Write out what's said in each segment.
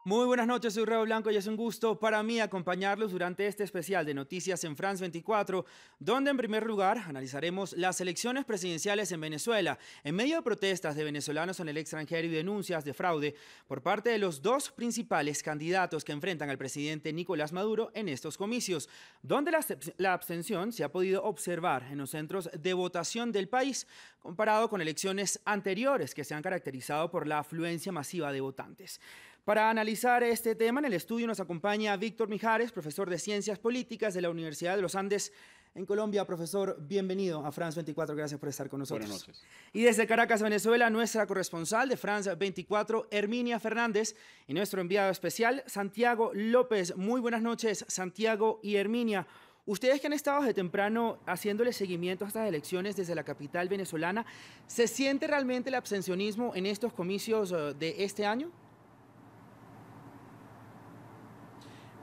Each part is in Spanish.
Muy buenas noches, soy Raúl Blanco y es un gusto para mí acompañarlos durante este especial de Noticias en France 24, donde en primer lugar analizaremos las elecciones presidenciales en Venezuela, en medio de protestas de venezolanos en el extranjero y denuncias de fraude por parte de los dos principales candidatos que enfrentan al presidente Nicolás Maduro en estos comicios, donde la abstención se ha podido observar en los centros de votación del país, comparado con elecciones anteriores que se han caracterizado por la afluencia masiva de votantes. Para analizar este tema, en el estudio nos acompaña Víctor Mijares, profesor de Ciencias Políticas de la Universidad de los Andes en Colombia. Profesor, bienvenido a France 24, gracias por estar con nosotros. Buenas noches. Y desde Caracas, Venezuela, nuestra corresponsal de France 24, Herminia Fernández, y nuestro enviado especial, Santiago López. Muy buenas noches, Santiago y Herminia. Ustedes que han estado desde temprano haciéndole seguimiento a estas elecciones desde la capital venezolana, ¿se siente realmente el abstencionismo en estos comicios de este año?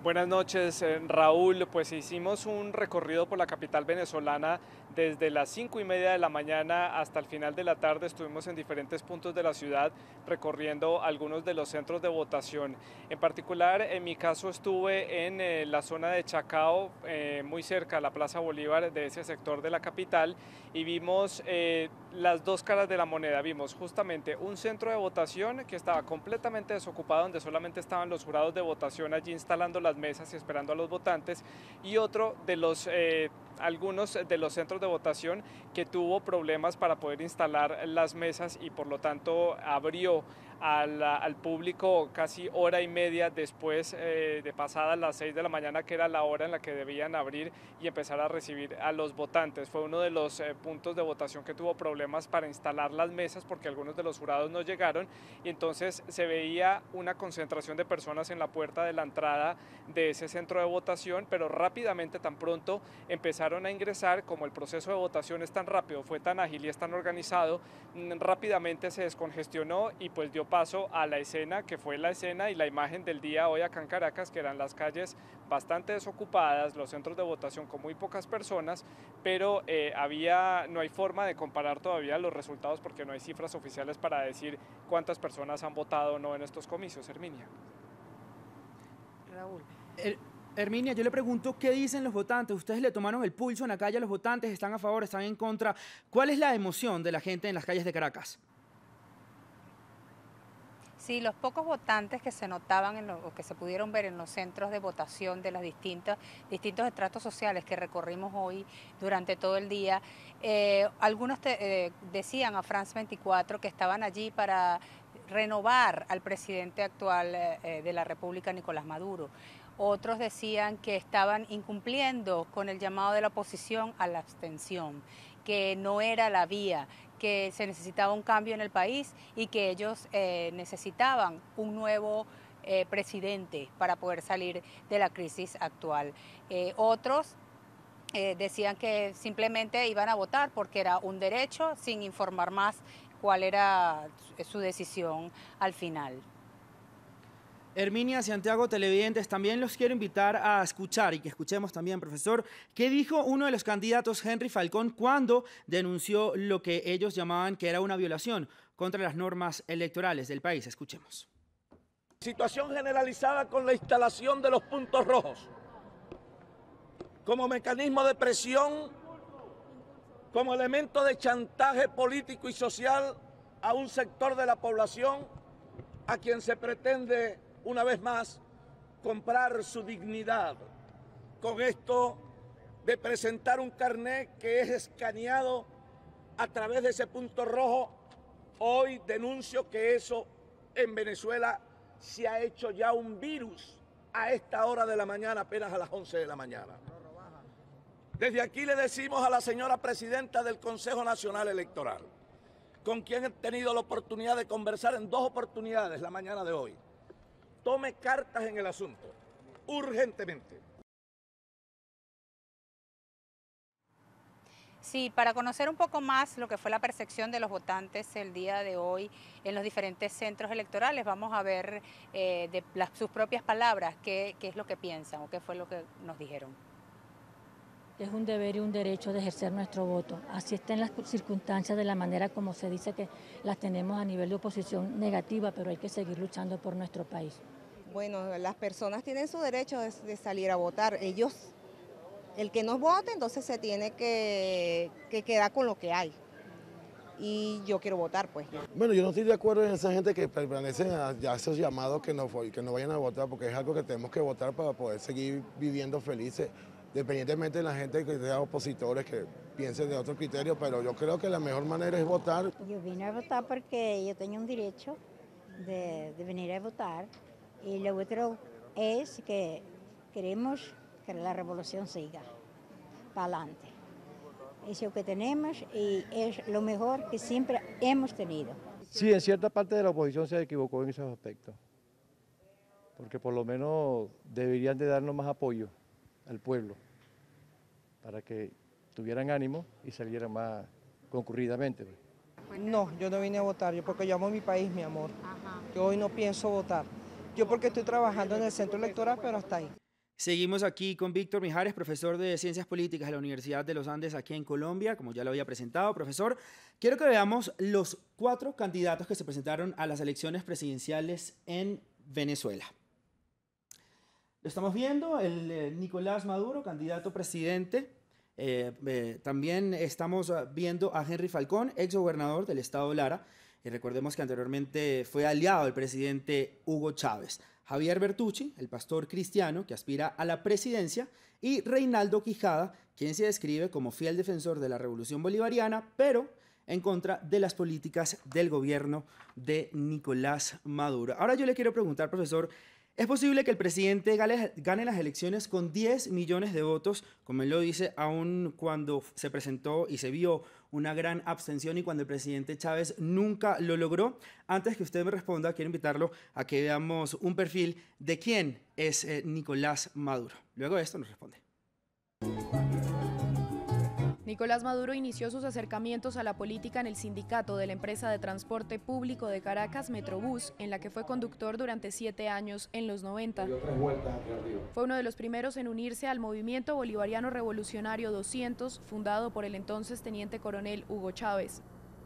Buenas noches, Raúl. Pues hicimos un recorrido por la capital venezolana desde las 5:30 de la mañana hasta el final de la tarde. Estuvimos en diferentes puntos de la ciudad recorriendo algunos de los centros de votación. En particular, en mi caso estuve en la zona de Chacao, muy cerca a la Plaza Bolívar de ese sector de la capital, y vimos las dos caras de la moneda. Vimos justamente un centro de votación que estaba completamente desocupado, donde solamente estaban los jurados de votación allí instalando las mesas y esperando a los votantes, y otro de los algunos de los centros de votación que tuvo problemas para poder instalar las mesas y por lo tanto abrió al público casi hora y media después de pasadas las 6 de la mañana, que era la hora en la que debían abrir y empezar a recibir a los votantes. Fue uno de los puntos de votación que tuvo problemas para instalar las mesas porque algunos de los jurados no llegaron, y entonces se veía una concentración de personas en la puerta de la entrada de ese centro de votación, pero rápidamente, tan pronto empezaron a ingresar, como el proceso de votación es tan rápido, fue tan ágil y es tan organizado, rápidamente se descongestionó y pues dio paso a la escena, que fue la escena y la imagen del día hoy acá en Caracas, que eran las calles bastante desocupadas, los centros de votación con muy pocas personas, pero no hay forma de comparar todavía los resultados porque no hay cifras oficiales para decir cuántas personas han votado o no en estos comicios. Herminia. Raúl. Herminia, yo le pregunto, ¿qué dicen los votantes? Ustedes le tomaron el pulso en la calle a los votantes, ¿están a favor, están en contra? ¿Cuál es la emoción de la gente en las calles de Caracas? Sí, los pocos votantes que se notaban o que se pudieron ver en los centros de votación de los distintos estratos sociales que recorrimos hoy durante todo el día, algunos decían a France 24 que estaban allí para renovar al presidente actual de la República, Nicolás Maduro. Otros decían que estaban incumpliendo con el llamado de la oposición a la abstención, que no era la vía, que se necesitaba un cambio en el país y que ellos necesitaban un nuevo presidente para poder salir de la crisis actual. Otros decían que simplemente iban a votar porque era un derecho, sin informar más cuál era su decisión al final. Herminia, Santiago, televidentes, también los quiero invitar a escuchar y que escuchemos también, profesor, qué dijo uno de los candidatos, Henry Falcón, cuando denunció lo que ellos llamaban que era una violación contra las normas electorales del país. Escuchemos. Situación generalizada con la instalación de los puntos rojos como mecanismo de presión, como elemento de chantaje político y social a un sector de la población a quien se pretende, una vez más, comprar su dignidad con esto de presentar un carnet que es escaneado a través de ese punto rojo. Hoy denuncio que eso en Venezuela se ha hecho ya un virus a esta hora de la mañana, apenas a las 11 de la mañana. Desde aquí le decimos a la señora presidenta del Consejo Nacional Electoral, con quien he tenido la oportunidad de conversar en 2 oportunidades la mañana de hoy, tome cartas en el asunto, urgentemente. Sí, para conocer un poco más lo que fue la percepción de los votantes el día de hoy en los diferentes centros electorales, vamos a ver sus propias palabras qué es lo que piensan o qué fue lo que nos dijeron. Es un deber y un derecho de ejercer nuestro voto. Así estén las circunstancias de la manera como se dice que las tenemos a nivel de oposición negativa, pero hay que seguir luchando por nuestro país. Bueno, las personas tienen su derecho de salir a votar. Ellos, el que no vote, entonces se tiene que quedar con lo que hay. Y yo quiero votar, pues. Bueno, yo no estoy de acuerdo en esa gente que permanece a esos llamados que no vayan a votar, porque es algo que tenemos que votar para poder seguir viviendo felices, independientemente de la gente que sea opositores, que piensen de otros criterios, pero yo creo que la mejor manera es votar. Yo vine a votar porque yo tengo un derecho de venir a votar, y lo otro es que queremos que la revolución siga para adelante. Es lo que tenemos y es lo mejor que siempre hemos tenido. Sí, en cierta parte de la oposición se equivocó en esos aspectos, porque por lo menos deberían de darnos más apoyo al pueblo para que tuvieran ánimo y salieran más concurridamente. No, yo no vine a votar, yo porque yo amo mi país, mi amor. Yo hoy no pienso votar. Yo porque estoy trabajando en el centro electoral, pero hasta ahí. Seguimos aquí con Víctor Mijares, profesor de Ciencias Políticas de la Universidad de los Andes aquí en Colombia, como ya lo había presentado. Profesor, quiero que veamos los 4 candidatos que se presentaron a las elecciones presidenciales en Venezuela. Lo estamos viendo, el Nicolás Maduro, candidato presidente. También estamos viendo a Henry Falcón, exgobernador del estado Lara. Y recordemos que anteriormente fue aliado del presidente Hugo Chávez. Javier Bertucci, el pastor cristiano que aspira a la presidencia, y Reinaldo Quijada, quien se describe como fiel defensor de la revolución bolivariana, pero en contra de las políticas del gobierno de Nicolás Maduro. Ahora yo le quiero preguntar, profesor, ¿es posible que el presidente gane las elecciones con 10 millones de votos, como él lo dice, aun cuando se presentó y se vio una gran abstención y cuando el presidente Chávez nunca lo logró? Antes que usted me responda, quiero invitarlo a que veamos un perfil de quién es Nicolás Maduro. Luego de esto nos responde. Nicolás Maduro inició sus acercamientos a la política en el sindicato de la empresa de transporte público de Caracas, Metrobús, en la que fue conductor durante 7 años en los 90. Fue uno de los primeros en unirse al Movimiento Bolivariano Revolucionario 200, fundado por el entonces teniente coronel Hugo Chávez.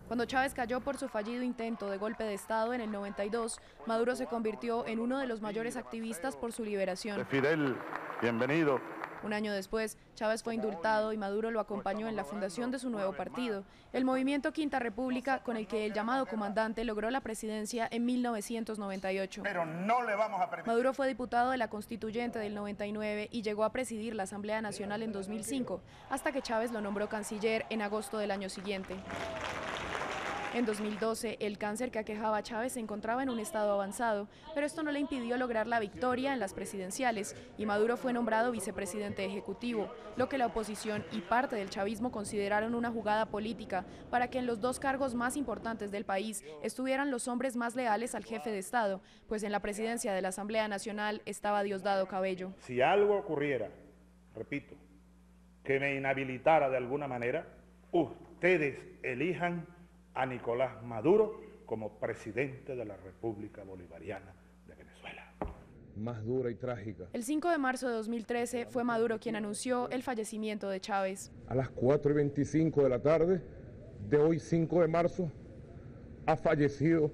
Cuando Chávez cayó por su fallido intento de golpe de Estado en el 92, Maduro se convirtió en uno de los mayores activistas por su liberación. Fidel, bienvenido. Un año después, Chávez fue indultado y Maduro lo acompañó en la fundación de su nuevo partido, el Movimiento Quinta República, con el que el llamado comandante logró la presidencia en 1998. Pero no le vamos a permitir. Maduro fue diputado de la Constituyente del 99 y llegó a presidir la Asamblea Nacional en 2005, hasta que Chávez lo nombró canciller en agosto del año siguiente. En 2012, el cáncer que aquejaba a Chávez se encontraba en un estado avanzado, pero esto no le impidió lograr la victoria en las presidenciales y Maduro fue nombrado vicepresidente ejecutivo, lo que la oposición y parte del chavismo consideraron una jugada política para que en los 2 cargos más importantes del país estuvieran los hombres más leales al jefe de Estado, pues en la presidencia de la Asamblea Nacional estaba Diosdado Cabello. Si algo ocurriera, repito, que me inhabilitara de alguna manera, ustedes elijan a Nicolás Maduro como presidente de la República Bolivariana de Venezuela. Más dura y trágica. El 5 de marzo de 2013 fue Maduro quien anunció el fallecimiento de Chávez. A las 4:25 de la tarde de hoy, 5 de marzo, ha fallecido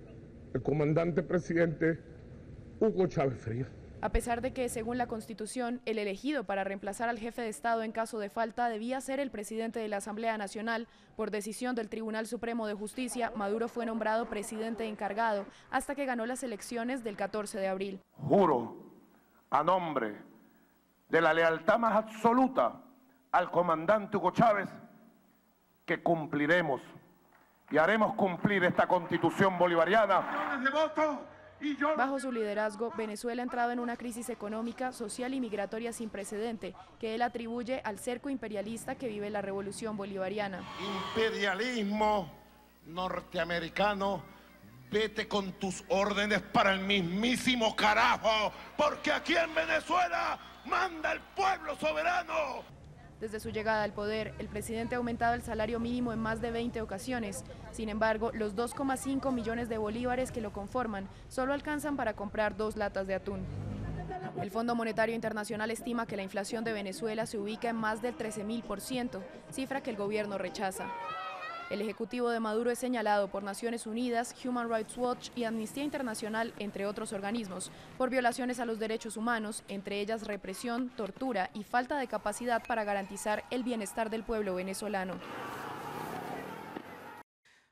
el comandante presidente Hugo Chávez Frías. A pesar de que, según la Constitución, el elegido para reemplazar al jefe de Estado en caso de falta debía ser el presidente de la Asamblea Nacional, por decisión del Tribunal Supremo de Justicia, Maduro fue nombrado presidente encargado hasta que ganó las elecciones del 14 de abril. Juro, a nombre de la lealtad más absoluta al comandante Hugo Chávez, que cumpliremos y haremos cumplir esta Constitución bolivariana. Bajo su liderazgo, Venezuela ha entrado en una crisis económica, social y migratoria sin precedente, que él atribuye al cerco imperialista que vive la revolución bolivariana. Imperialismo norteamericano, vete con tus órdenes para el mismísimo carajo, porque aquí en Venezuela manda el pueblo soberano. Desde su llegada al poder, el presidente ha aumentado el salario mínimo en más de 20 ocasiones. Sin embargo, los 2,5 millones de bolívares que lo conforman solo alcanzan para comprar 2 latas de atún. El Fondo Monetario Internacional estima que la inflación de Venezuela se ubica en más del 13.000%, cifra que el gobierno rechaza. El ejecutivo de Maduro es señalado por Naciones Unidas, Human Rights Watch y Amnistía Internacional, entre otros organismos, por violaciones a los derechos humanos, entre ellas represión, tortura y falta de capacidad para garantizar el bienestar del pueblo venezolano.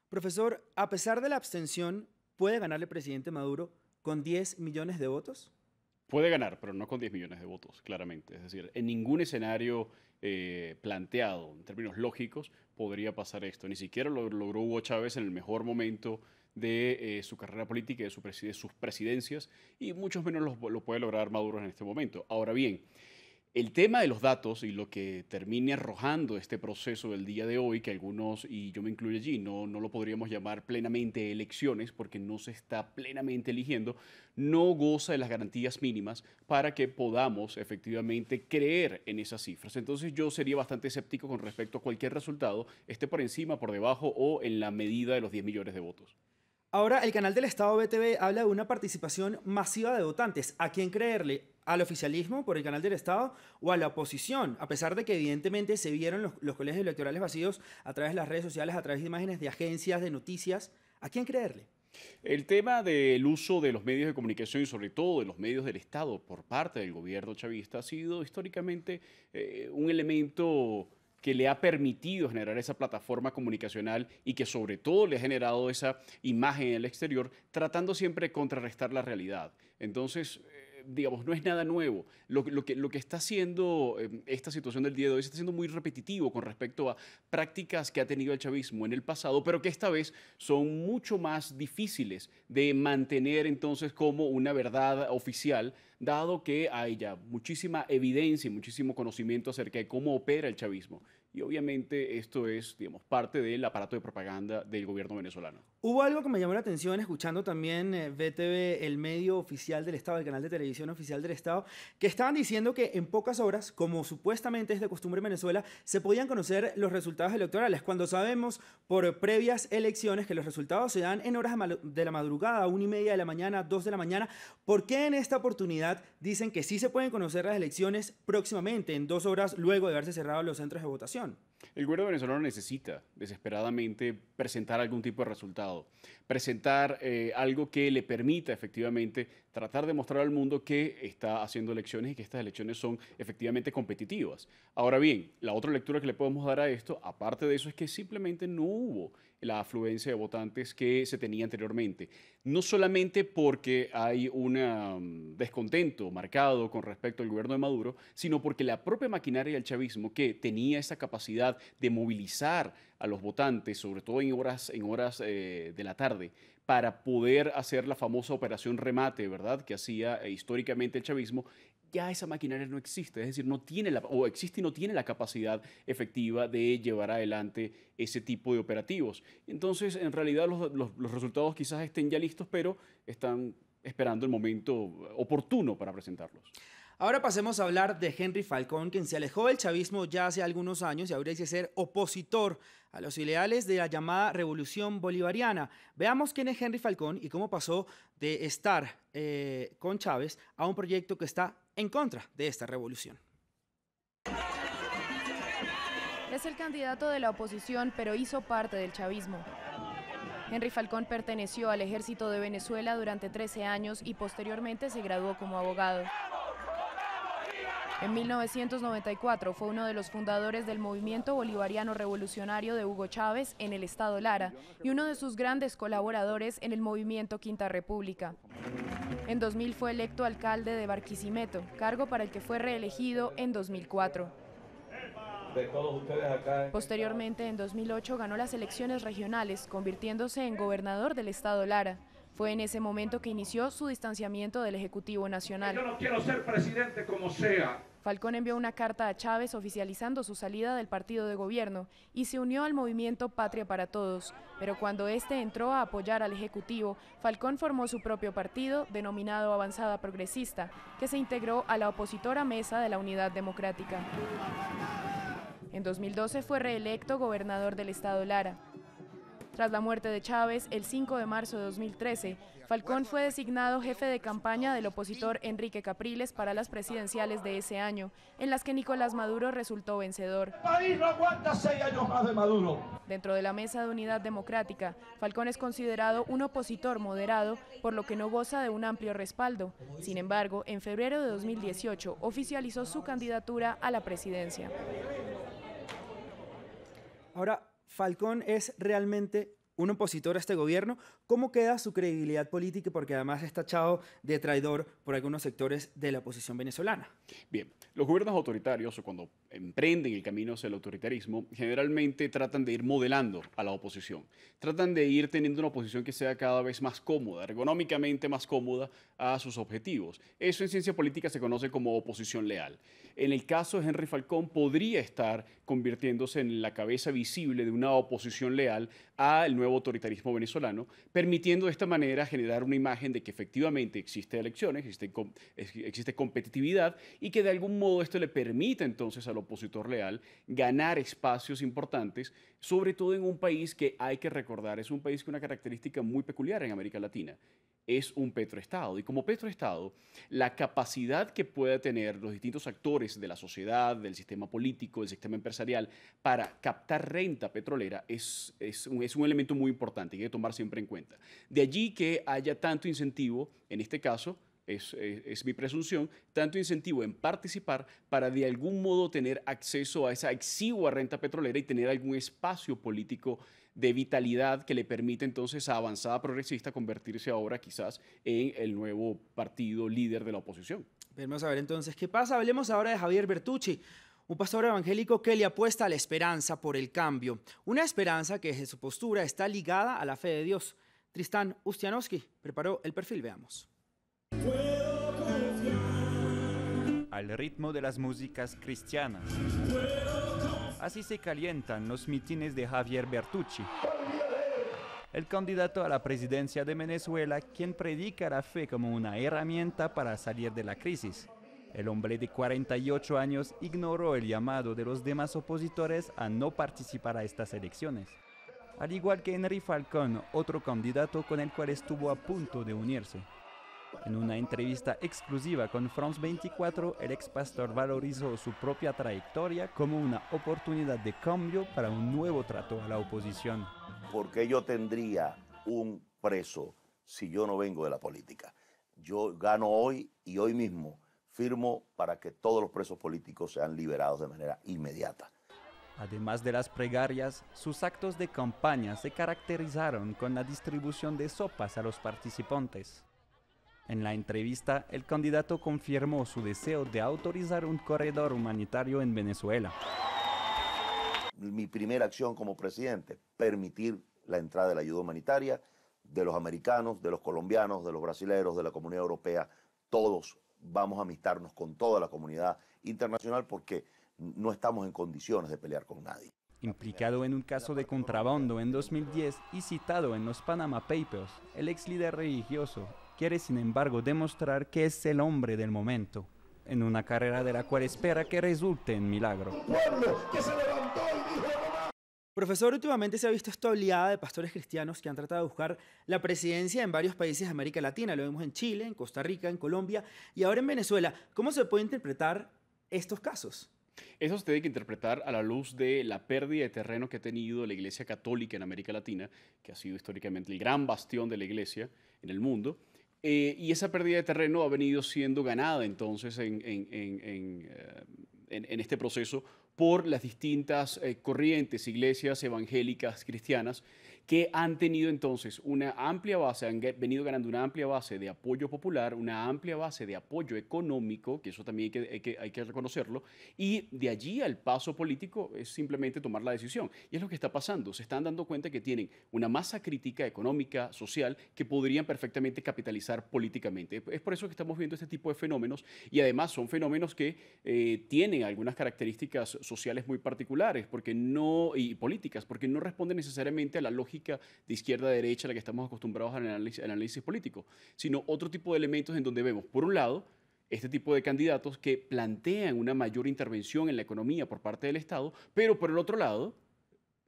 Profesor, a pesar de la abstención, ¿puede ganar el presidente Maduro con 10 millones de votos? Puede ganar, pero no con 10 millones de votos, claramente. Es decir, en ningún escenario planteado en términos lógicos podría pasar esto. Ni siquiera lo logró Hugo Chávez en el mejor momento de su carrera política y de sus presidencias, y mucho menos lo puede lograr Maduro en este momento. Ahora bien, el tema de los datos y lo que termine arrojando este proceso del día de hoy, que algunos, y yo me incluyo allí, no lo podríamos llamar plenamente elecciones porque no se está plenamente eligiendo, no goza de las garantías mínimas para que podamos efectivamente creer en esas cifras. Entonces yo sería bastante escéptico con respecto a cualquier resultado, esté por encima, por debajo o en la medida de los 10 millones de votos. Ahora, el canal del Estado BTV habla de una participación masiva de votantes. ¿A quién creerle? ¿Al oficialismo por el canal del Estado o a la oposición? A pesar de que evidentemente se vieron los colegios electorales vacíos a través de las redes sociales, a través de imágenes de agencias, de noticias, ¿a quién creerle? El tema del uso de los medios de comunicación y sobre todo de los medios del Estado por parte del gobierno chavista ha sido históricamente un elemento que le ha permitido generar esa plataforma comunicacional y que sobre todo le ha generado esa imagen en el exterior, tratando siempre de contrarrestar la realidad. Entonces, digamos, no es nada nuevo. Lo que está haciendo esta situación del día de hoy se está haciendo muy repetitivo con respecto a prácticas que ha tenido el chavismo en el pasado, pero que esta vez son mucho más difíciles de mantener entonces como una verdad oficial, dado que hay ya muchísima evidencia y muchísimo conocimiento acerca de cómo opera el chavismo. Y obviamente esto es, digamos, parte del aparato de propaganda del gobierno venezolano. Hubo algo que me llamó la atención escuchando también BTV, el medio oficial del Estado, el canal de televisión oficial del Estado, que estaban diciendo que en pocas horas, como supuestamente es de costumbre en Venezuela, se podían conocer los resultados electorales, cuando sabemos por previas elecciones que los resultados se dan en horas de la madrugada, 1:30 de la mañana, 2 de la mañana. ¿Por qué en esta oportunidad dicen que sí se pueden conocer las elecciones próximamente, en 2 horas luego de haberse cerrado los centros de votación? El gobierno venezolano necesita desesperadamente presentar algún tipo de resultado, presentar algo que le permita efectivamente tratar de mostrar al mundo que está haciendo elecciones y que estas elecciones son efectivamente competitivas. Ahora bien, la otra lectura que le podemos dar a esto, aparte de eso, es que simplemente no hubo la afluencia de votantes que se tenía anteriormente. No solamente porque hay un descontento marcado con respecto al gobierno de Maduro, sino porque la propia maquinaria del chavismo, que tenía esa capacidad de movilizar a los votantes, sobre todo en horas de la tarde, para poder hacer la famosa operación remate, ¿verdad?, que hacía históricamente el chavismo, ya esa maquinaria no existe, es decir, no tiene o existe y no tiene la capacidad efectiva de llevar adelante ese tipo de operativos. Entonces, en realidad, los resultados quizás estén ya listos, pero están esperando el momento oportuno para presentarlos. Ahora pasemos a hablar de Henry Falcón, quien se alejó del chavismo ya hace algunos años y ahora dice ser opositor a los ideales de la llamada Revolución Bolivariana. Veamos quién es Henry Falcón y cómo pasó de estar con Chávez a un proyecto que está en contra de esta revolución. Es el candidato de la oposición, pero hizo parte del chavismo. Henry Falcón perteneció al ejército de Venezuela durante 13 años y posteriormente se graduó como abogado. En 1994 fue uno de los fundadores del movimiento bolivariano revolucionario de Hugo Chávez en el estado Lara y uno de sus grandes colaboradores en el movimiento Quinta República. En 2000 fue electo alcalde de Barquisimeto, cargo para el que fue reelegido en 2004. Posteriormente, en 2008 ganó las elecciones regionales, convirtiéndose en gobernador del estado Lara. Fue en ese momento que inició su distanciamiento del Ejecutivo Nacional. Yo no quiero ser presidente como sea. Falcón envió una carta a Chávez oficializando su salida del partido de gobierno y se unió al movimiento Patria para Todos. Pero cuando este entró a apoyar al Ejecutivo, Falcón formó su propio partido, denominado Avanzada Progresista, que se integró a la opositora Mesa de la Unidad Democrática. En 2012 fue reelecto gobernador del estado Lara. Tras la muerte de Chávez, el 5 de marzo de 2013, Falcón fue designado jefe de campaña del opositor Enrique Capriles para las presidenciales de ese año, en las que Nicolás Maduro resultó vencedor. El país no aguanta 6 años más de Maduro. Dentro de la Mesa de Unidad Democrática, Falcón es considerado un opositor moderado, por lo que no goza de un amplio respaldo. Sin embargo, en febrero de 2018 oficializó su candidatura a la presidencia. Ahora, ¿Falcón es realmente un opositor a este gobierno? ¿Cómo queda su credibilidad política? Porque además es tachado de traidor por algunos sectores de la oposición venezolana. Bien, los gobiernos autoritarios, o cuando emprenden el camino hacia el autoritarismo, generalmente tratan de ir modelando a la oposición. Tratan de ir teniendo una oposición que sea cada vez más cómoda, ergonómicamente más cómoda a sus objetivos. Eso en ciencia política se conoce como oposición leal. En el caso de Henry Falcón, podría estar convirtiéndose en la cabeza visible de una oposición leal al nuevo autoritarismo venezolano, permitiendo de esta manera generar una imagen de que efectivamente existe elecciones, existe competitividad y que de algún modo esto le permite entonces al opositor leal ganar espacios importantes, sobre todo en un país que hay que recordar, es un país con una característica muy peculiar en América Latina. Es un petroestado y como petroestado la capacidad que pueda tener los distintos actores de la sociedad, del sistema político, del sistema empresarial para captar renta petrolera es un elemento muy importante que hay que tomar siempre en cuenta. De allí que haya tanto incentivo, en este caso es mi presunción, tanto incentivo en participar para de algún modo tener acceso a esa exigua renta petrolera y tener algún espacio político de vitalidad que le permite entonces a Avanzada Progresista convertirse ahora quizás en el nuevo partido líder de la oposición. Vamos a ver entonces qué pasa. Hablemos ahora de Javier Bertucci, un pastor evangélico que le apuesta a la esperanza por el cambio. Una esperanza que desde su postura está ligada a la fe de Dios. Tristán Ustianowski preparó el perfil, veamos. Al ritmo de las músicas cristianas. Así se calientan los mítines de Javier Bertucci, el candidato a la presidencia de Venezuela, quien predica la fe como una herramienta para salir de la crisis. El hombre de 48 años ignoró el llamado de los demás opositores a no participar a estas elecciones, al igual que Henry Falcón, otro candidato con el cual estuvo a punto de unirse. En una entrevista exclusiva con France 24, el expastor valorizó su propia trayectoria como una oportunidad de cambio para un nuevo trato a la oposición. ¿Por qué yo tendría un preso si yo no vengo de la política? Yo gano hoy y hoy mismo firmo para que todos los presos políticos sean liberados de manera inmediata. Además de las plegarias, sus actos de campaña se caracterizaron con la distribución de sopas a los participantes. En la entrevista, el candidato confirmó su deseo de autorizar un corredor humanitario en Venezuela. Mi primera acción como presidente, permitir la entrada de la ayuda humanitaria de los americanos, de los colombianos, de los brasileños, de la comunidad europea. Todos vamos a amistarnos con toda la comunidad internacional porque no estamos en condiciones de pelear con nadie. Implicado en un caso de contrabando en 2010 y citado en los Panama Papers, el ex líder religioso quiere sin embargo demostrar que es el hombre del momento, en una carrera de la cual espera que resulte en milagro. Profesor, últimamente se ha visto esta oleada de pastores cristianos que han tratado de buscar la presidencia en varios países de América Latina. Lo vemos en Chile, en Costa Rica, en Colombia y ahora en Venezuela. ¿Cómo se puede interpretar estos casos? Eso se tiene que interpretar a la luz de la pérdida de terreno que ha tenido la Iglesia Católica en América Latina, que ha sido históricamente el gran bastión de la Iglesia en el mundo. Y esa pérdida de terreno ha venido siendo ganada entonces en este proceso por las distintas corrientes, iglesias evangélicas cristianas que han tenido entonces una amplia base, han venido ganando una amplia base de apoyo popular, una amplia base de apoyo económico, que eso también hay que reconocerlo, y de allí al paso político es simplemente tomar la decisión. Y es lo que está pasando, se están dando cuenta que tienen una masa crítica económica, social, que podrían perfectamente capitalizar políticamente. Es por eso que estamos viendo este tipo de fenómenos, y además son fenómenos que tienen algunas características sociales muy particulares y políticas, porque no responden necesariamente a la lógica de izquierda a derecha a la que estamos acostumbrados al análisis político, sino otro tipo de elementos en donde vemos, por un lado, este tipo de candidatos que plantean una mayor intervención en la economía por parte del Estado, pero por el otro lado,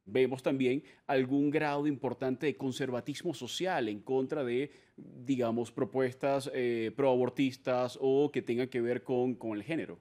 Vemos también algún grado importante de conservatismo social en contra de, digamos, propuestas proabortistas o que tengan que ver con el género.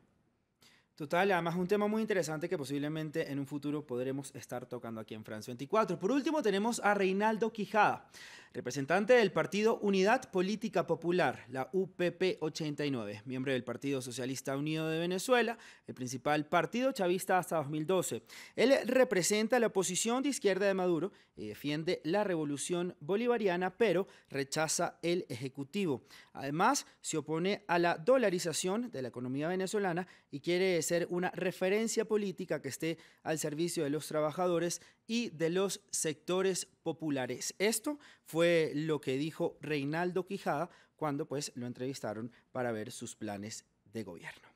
Total, además un tema muy interesante que posiblemente en un futuro podremos estar tocando aquí en France 24. Por último tenemos a Reinaldo Quijada, representante del partido Unidad Política Popular, la UPP 89, miembro del Partido Socialista Unido de Venezuela, el principal partido chavista hasta 2012. Él representa la oposición de izquierda de Maduro y defiende la revolución bolivariana, pero rechaza el Ejecutivo. Además, se opone a la dolarización de la economía venezolana y quiere ser una referencia política que esté al servicio de los trabajadores y de los sectores populares. Esto fue lo que dijo Reinaldo Quijada cuando pues lo entrevistaron para ver sus planes de gobierno.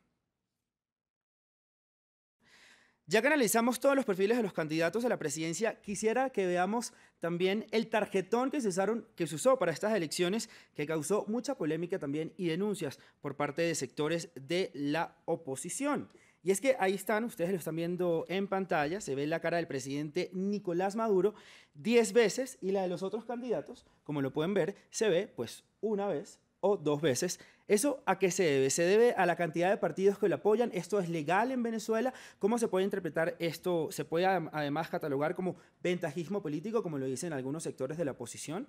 Ya que analizamos todos los perfiles de los candidatos a la presidencia, quisiera que veamos también el tarjetón que se usó para estas elecciones, que causó mucha polémica también y denuncias por parte de sectores de la oposición. Y es que ahí están, ustedes lo están viendo en pantalla, se ve la cara del presidente Nicolás Maduro 10 veces y la de los otros candidatos, como lo pueden ver, se ve pues una vez o 2 veces. ¿Eso a qué se debe? ¿Se debe a la cantidad de partidos que lo apoyan? ¿Esto es legal en Venezuela? ¿Cómo se puede interpretar esto? ¿Se puede además catalogar como ventajismo político, como lo dicen algunos sectores de la oposición?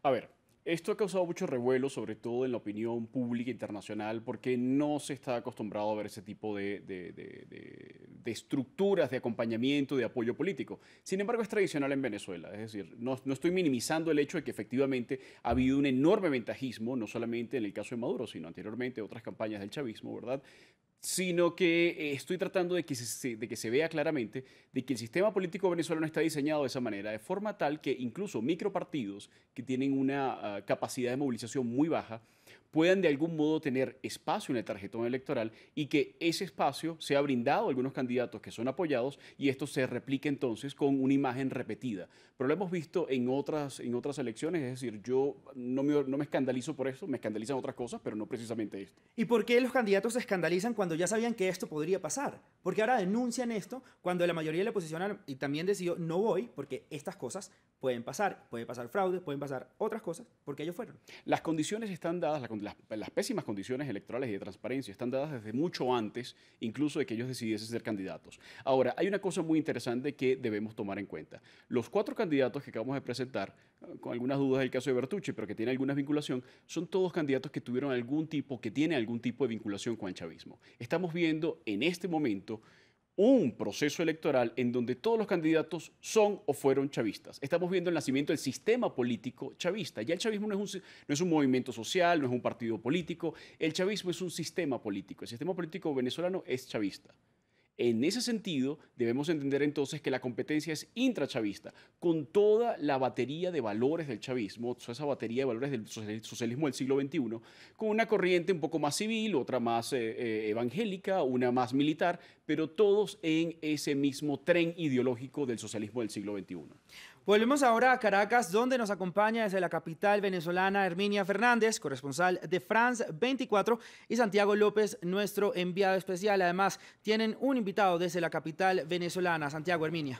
A ver, esto ha causado mucho revuelo, sobre todo en la opinión pública internacional, porque no se está acostumbrado a ver ese tipo de estructuras de acompañamiento, de apoyo político. Sin embargo, es tradicional en Venezuela. Es decir, no estoy minimizando el hecho de que efectivamente ha habido un enorme ventajismo, no solamente en el caso de Maduro, sino anteriormente otras campañas del chavismo, ¿verdad?, sino que estoy tratando de que se vea claramente de que el sistema político venezolano está diseñado de esa manera, de forma tal que incluso micropartidos que tienen una capacidad de movilización muy baja puedan de algún modo tener espacio en el tarjetón electoral y que ese espacio sea brindado a algunos candidatos que son apoyados y esto se replique entonces con una imagen repetida. Pero lo hemos visto en otras elecciones, es decir, yo no me escandalizo por eso, me escandalizan otras cosas, pero no precisamente esto. ¿Y por qué los candidatos se escandalizan cuando ya sabían que esto podría pasar? Porque ahora denuncian esto cuando la mayoría de la oposición y también decidió no voy porque estas cosas puede pasar fraude, pueden pasar otras cosas, porque ellos fueron. Las condiciones están dadas, las pésimas condiciones electorales y de transparencia están dadas desde mucho antes, incluso de que ellos decidiesen ser candidatos. Ahora, hay una cosa muy interesante que debemos tomar en cuenta. Los 4 candidatos que acabamos de presentar, con algunas dudas del caso de Bertucci, pero que tienen alguna vinculación, son todos candidatos que tienen algún tipo de vinculación con el chavismo. Estamos viendo en este momento un proceso electoral en donde todos los candidatos son o fueron chavistas. Estamos viendo el nacimiento del sistema político chavista. Ya el chavismo no es un movimiento social, no es un partido político. El chavismo es un sistema político. El sistema político venezolano es chavista. En ese sentido, debemos entender entonces que la competencia es intrachavista, con toda la batería de valores del chavismo, toda esa batería de valores del socialismo del siglo XXI, con una corriente un poco más civil, otra más evangélica, una más militar, pero todos en ese mismo tren ideológico del socialismo del siglo XXI. Volvemos ahora a Caracas, donde nos acompaña desde la capital venezolana Herminia Fernández, corresponsal de France 24, y Santiago López, nuestro enviado especial. Además, tienen un invitado desde la capital venezolana. Santiago, Herminia.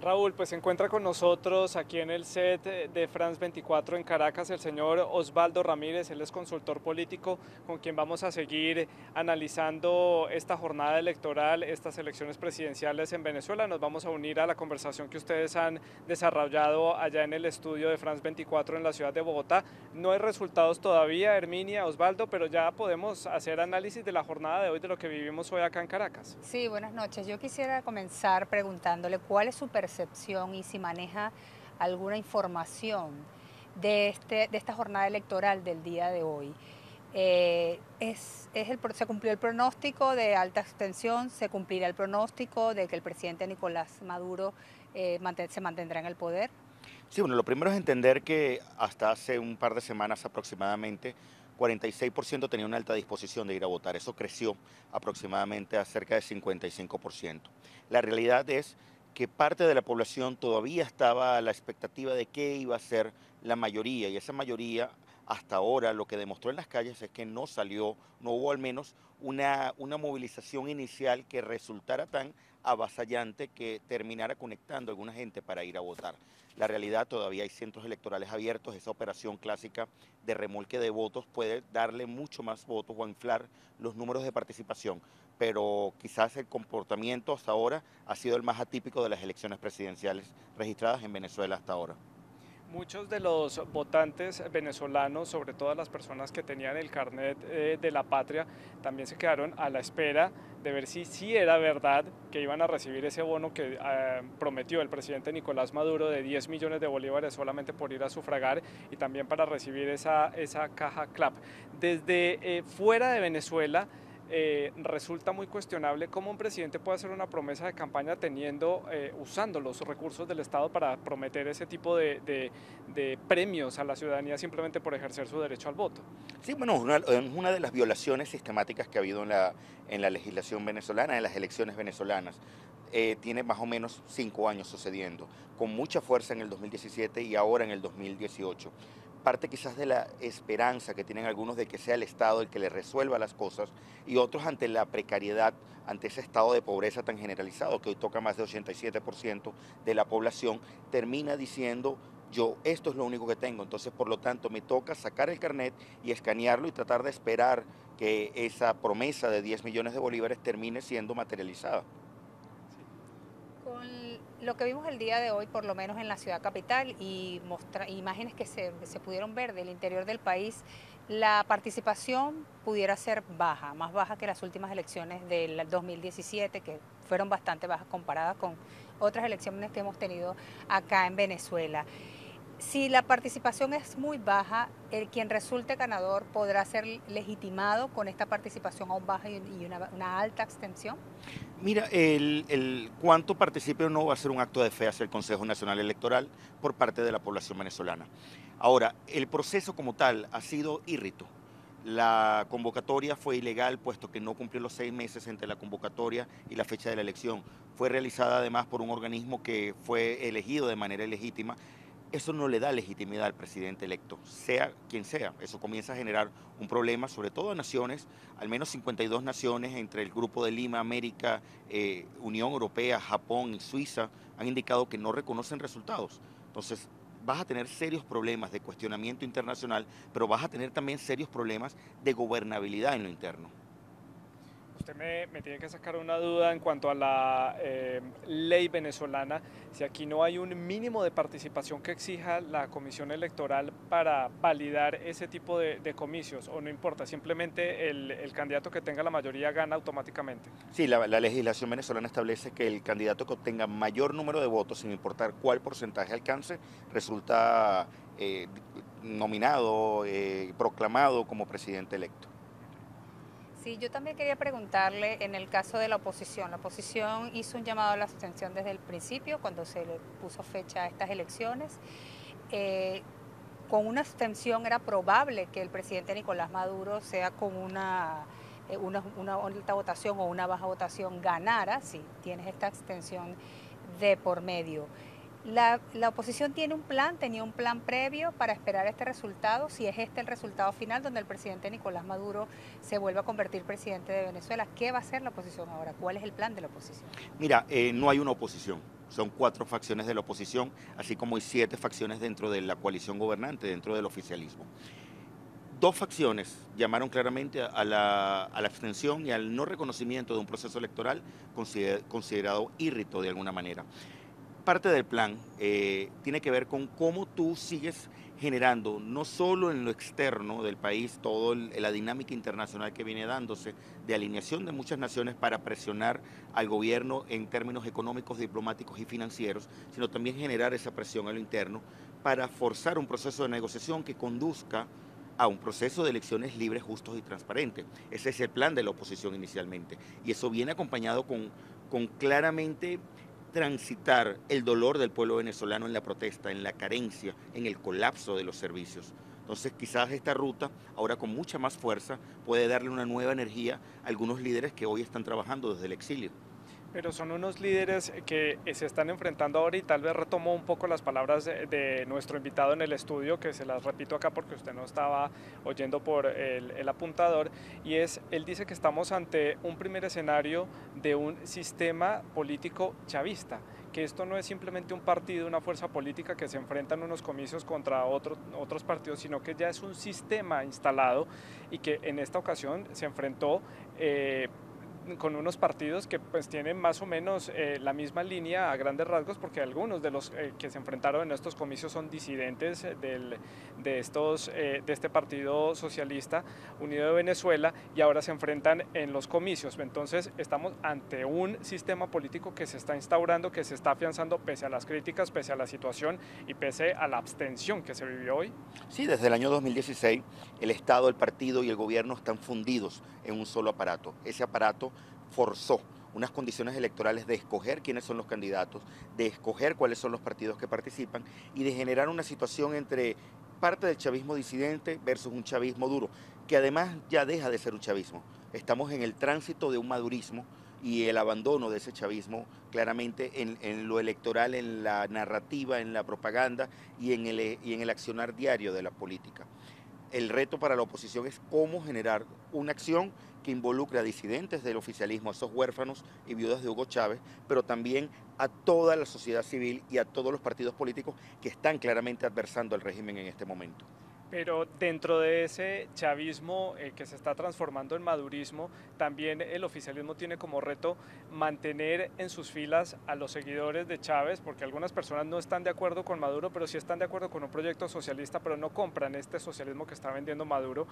Raúl, pues se encuentra con nosotros aquí en el set de France 24 en Caracas el señor Osvaldo Ramírez, él es consultor político con quien vamos a seguir analizando esta jornada electoral, estas elecciones presidenciales en Venezuela. Nos vamos a unir a la conversación que ustedes han desarrollado allá en el estudio de France 24 en la ciudad de Bogotá. No hay resultados todavía, Herminia, Osvaldo, pero ya podemos hacer análisis de la jornada de hoy, de lo que vivimos hoy acá en Caracas. Sí, buenas noches. Yo quisiera comenzar preguntándole cuál es su percepción y si maneja alguna información de esta jornada electoral del día de hoy. ¿Se cumplió el pronóstico de alta abstención? ¿Se cumplirá el pronóstico de que el presidente Nicolás Maduro se mantendrá en el poder? Sí, bueno, lo primero es entender que hasta hace un par de semanas aproximadamente 46% tenía una alta disposición de ir a votar. Eso creció aproximadamente a cerca de 55%. La realidad es que parte de la población todavía estaba a la expectativa de qué iba a ser la mayoría, y esa mayoría hasta ahora lo que demostró en las calles es que no hubo al menos una movilización inicial que resultara tan avasallante que terminara conectando a alguna gente para ir a votar. La realidad, todavía hay centros electorales abiertos, esa operación clásica de remolque de votos puede darle mucho más votos o inflar los números de participación, pero quizás el comportamiento hasta ahora ha sido el más atípico de las elecciones presidenciales registradas en Venezuela hasta ahora. Muchos de los votantes venezolanos, sobre todo las personas que tenían el carnet de la patria, también se quedaron a la espera de ver si sí era verdad que iban a recibir ese bono que prometió el presidente Nicolás Maduro de 10 millones de bolívares solamente por ir a sufragar y también para recibir esa caja CLAP. Desde fuera de Venezuela, resulta muy cuestionable cómo un presidente puede hacer una promesa de campaña usando los recursos del Estado para prometer ese tipo de premios a la ciudadanía simplemente por ejercer su derecho al voto. Sí, bueno, es una de las violaciones sistemáticas que ha habido en la legislación venezolana, en las elecciones venezolanas. Tiene más o menos 5 años sucediendo, con mucha fuerza en el 2017 y ahora en el 2018. Parte quizás de la esperanza que tienen algunos de que sea el Estado el que les resuelva las cosas y otros ante la precariedad, ante ese estado de pobreza tan generalizado que hoy toca más de 87% de la población, termina diciendo: yo esto es lo único que tengo, entonces por lo tanto me toca sacar el carnet y escanearlo y tratar de esperar que esa promesa de 10 millones de bolívares termine siendo materializada. Con lo que vimos el día de hoy, por lo menos en la ciudad capital, y imágenes que se pudieron ver del interior del país, la participación pudiera ser baja, más baja que las últimas elecciones del 2017, que fueron bastante bajas comparadas con otras elecciones que hemos tenido acá en Venezuela. Si la participación es muy baja, quien resulte ganador podrá ser legitimado con esta participación aún baja y una alta abstención. Mira, el cuánto participe o no va a ser un acto de fe hacia el Consejo Nacional Electoral por parte de la población venezolana. Ahora, el proceso como tal ha sido írrito. La convocatoria fue ilegal puesto que no cumplió los 6 meses entre la convocatoria y la fecha de la elección. Fue realizada además por un organismo que fue elegido de manera ilegítima. Eso no le da legitimidad al presidente electo, sea quien sea. Eso comienza a generar un problema, sobre todo en naciones, al menos 52 naciones entre el Grupo de Lima, América, Unión Europea, Japón y Suiza han indicado que no reconocen resultados. Entonces, vas a tener serios problemas de cuestionamiento internacional, pero vas a tener también serios problemas de gobernabilidad en lo interno. Usted me tiene que sacar una duda en cuanto a la ley venezolana, si aquí no hay un mínimo de participación que exija la Comisión Electoral para validar ese tipo de comicios, o no importa, simplemente el candidato que tenga la mayoría gana automáticamente. Sí, la legislación venezolana establece que el candidato que obtenga mayor número de votos, sin importar cuál porcentaje alcance, resulta nominado, proclamado como presidente electo. Sí, yo también quería preguntarle en el caso de la oposición. La oposición hizo un llamado a la abstención desde el principio, cuando se le puso fecha a estas elecciones. Con una abstención era probable que el presidente Nicolás Maduro, sea con una alta votación o una baja votación, ganara, si tienes esta abstención de por medio. La oposición tenía un plan previo para esperar este resultado, si es este el resultado final donde el presidente Nicolás Maduro se vuelve a convertir presidente de Venezuela. ¿Qué va a hacer la oposición ahora? ¿Cuál es el plan de la oposición? Mira, no hay una oposición, son 4 facciones de la oposición, así como hay 7 facciones dentro de la coalición gobernante, dentro del oficialismo. 2 facciones llamaron claramente a la abstención y al no reconocimiento de un proceso electoral considerado írrito de alguna manera. Parte del plan tiene que ver con cómo tú sigues generando, no solo en lo externo del país, toda la dinámica internacional que viene dándose, de alineación de muchas naciones para presionar al gobierno en términos económicos, diplomáticos y financieros, sino también generar esa presión a lo interno para forzar un proceso de negociación que conduzca a un proceso de elecciones libres, justos y transparentes. Ese es el plan de la oposición inicialmente. Y eso viene acompañado con claramente transitar el dolor del pueblo venezolano en la protesta, en la carencia, en el colapso de los servicios. Entonces quizás esta ruta, ahora con mucha más fuerza, puede darle una nueva energía a algunos líderes que hoy están trabajando desde el exilio. Pero son unos líderes que se están enfrentando ahora, y tal vez retomo un poco las palabras de nuestro invitado en el estudio, que se las repito acá porque usted no estaba oyendo por el apuntador, y él dice que estamos ante un primer escenario de un sistema político chavista, que esto no es simplemente un partido, una fuerza política que se enfrenta en unos comicios contra otros partidos, sino que ya es un sistema instalado y que en esta ocasión se enfrentó con unos partidos que pues tienen más o menos la misma línea a grandes rasgos, porque algunos de los que se enfrentaron en estos comicios son disidentes de este Partido Socialista Unido de Venezuela, y ahora se enfrentan en los comicios. Entonces estamos ante un sistema político que se está instaurando, que se está afianzando pese a las críticas, pese a la situación y pese a la abstención que se vivió hoy. Sí, desde el año 2016 el Estado, el partido y el gobierno están fundidos en un solo aparato. Ese aparato forzó unas condiciones electorales de escoger quiénes son los candidatos, de escoger cuáles son los partidos que participan y de generar una situación entre parte del chavismo disidente versus un chavismo duro, que además ya deja de ser un chavismo. Estamos en el tránsito de un madurismo y el abandono de ese chavismo claramente en lo electoral, en la narrativa, en la propaganda y en el accionar diario de la política. El reto para la oposición es cómo generar una acción que involucre a disidentes del oficialismo, a esos huérfanos y viudas de Hugo Chávez, pero también a toda la sociedad civil y a todos los partidos políticos que están claramente adversando al régimen en este momento. Pero dentro de ese chavismo que se está transformando en madurismo, también el oficialismo tiene como reto mantener en sus filas a los seguidores de Chávez, porque algunas personas no están de acuerdo con Maduro, pero sí están de acuerdo con un proyecto socialista, pero no compran este socialismo que está vendiendo Maduro.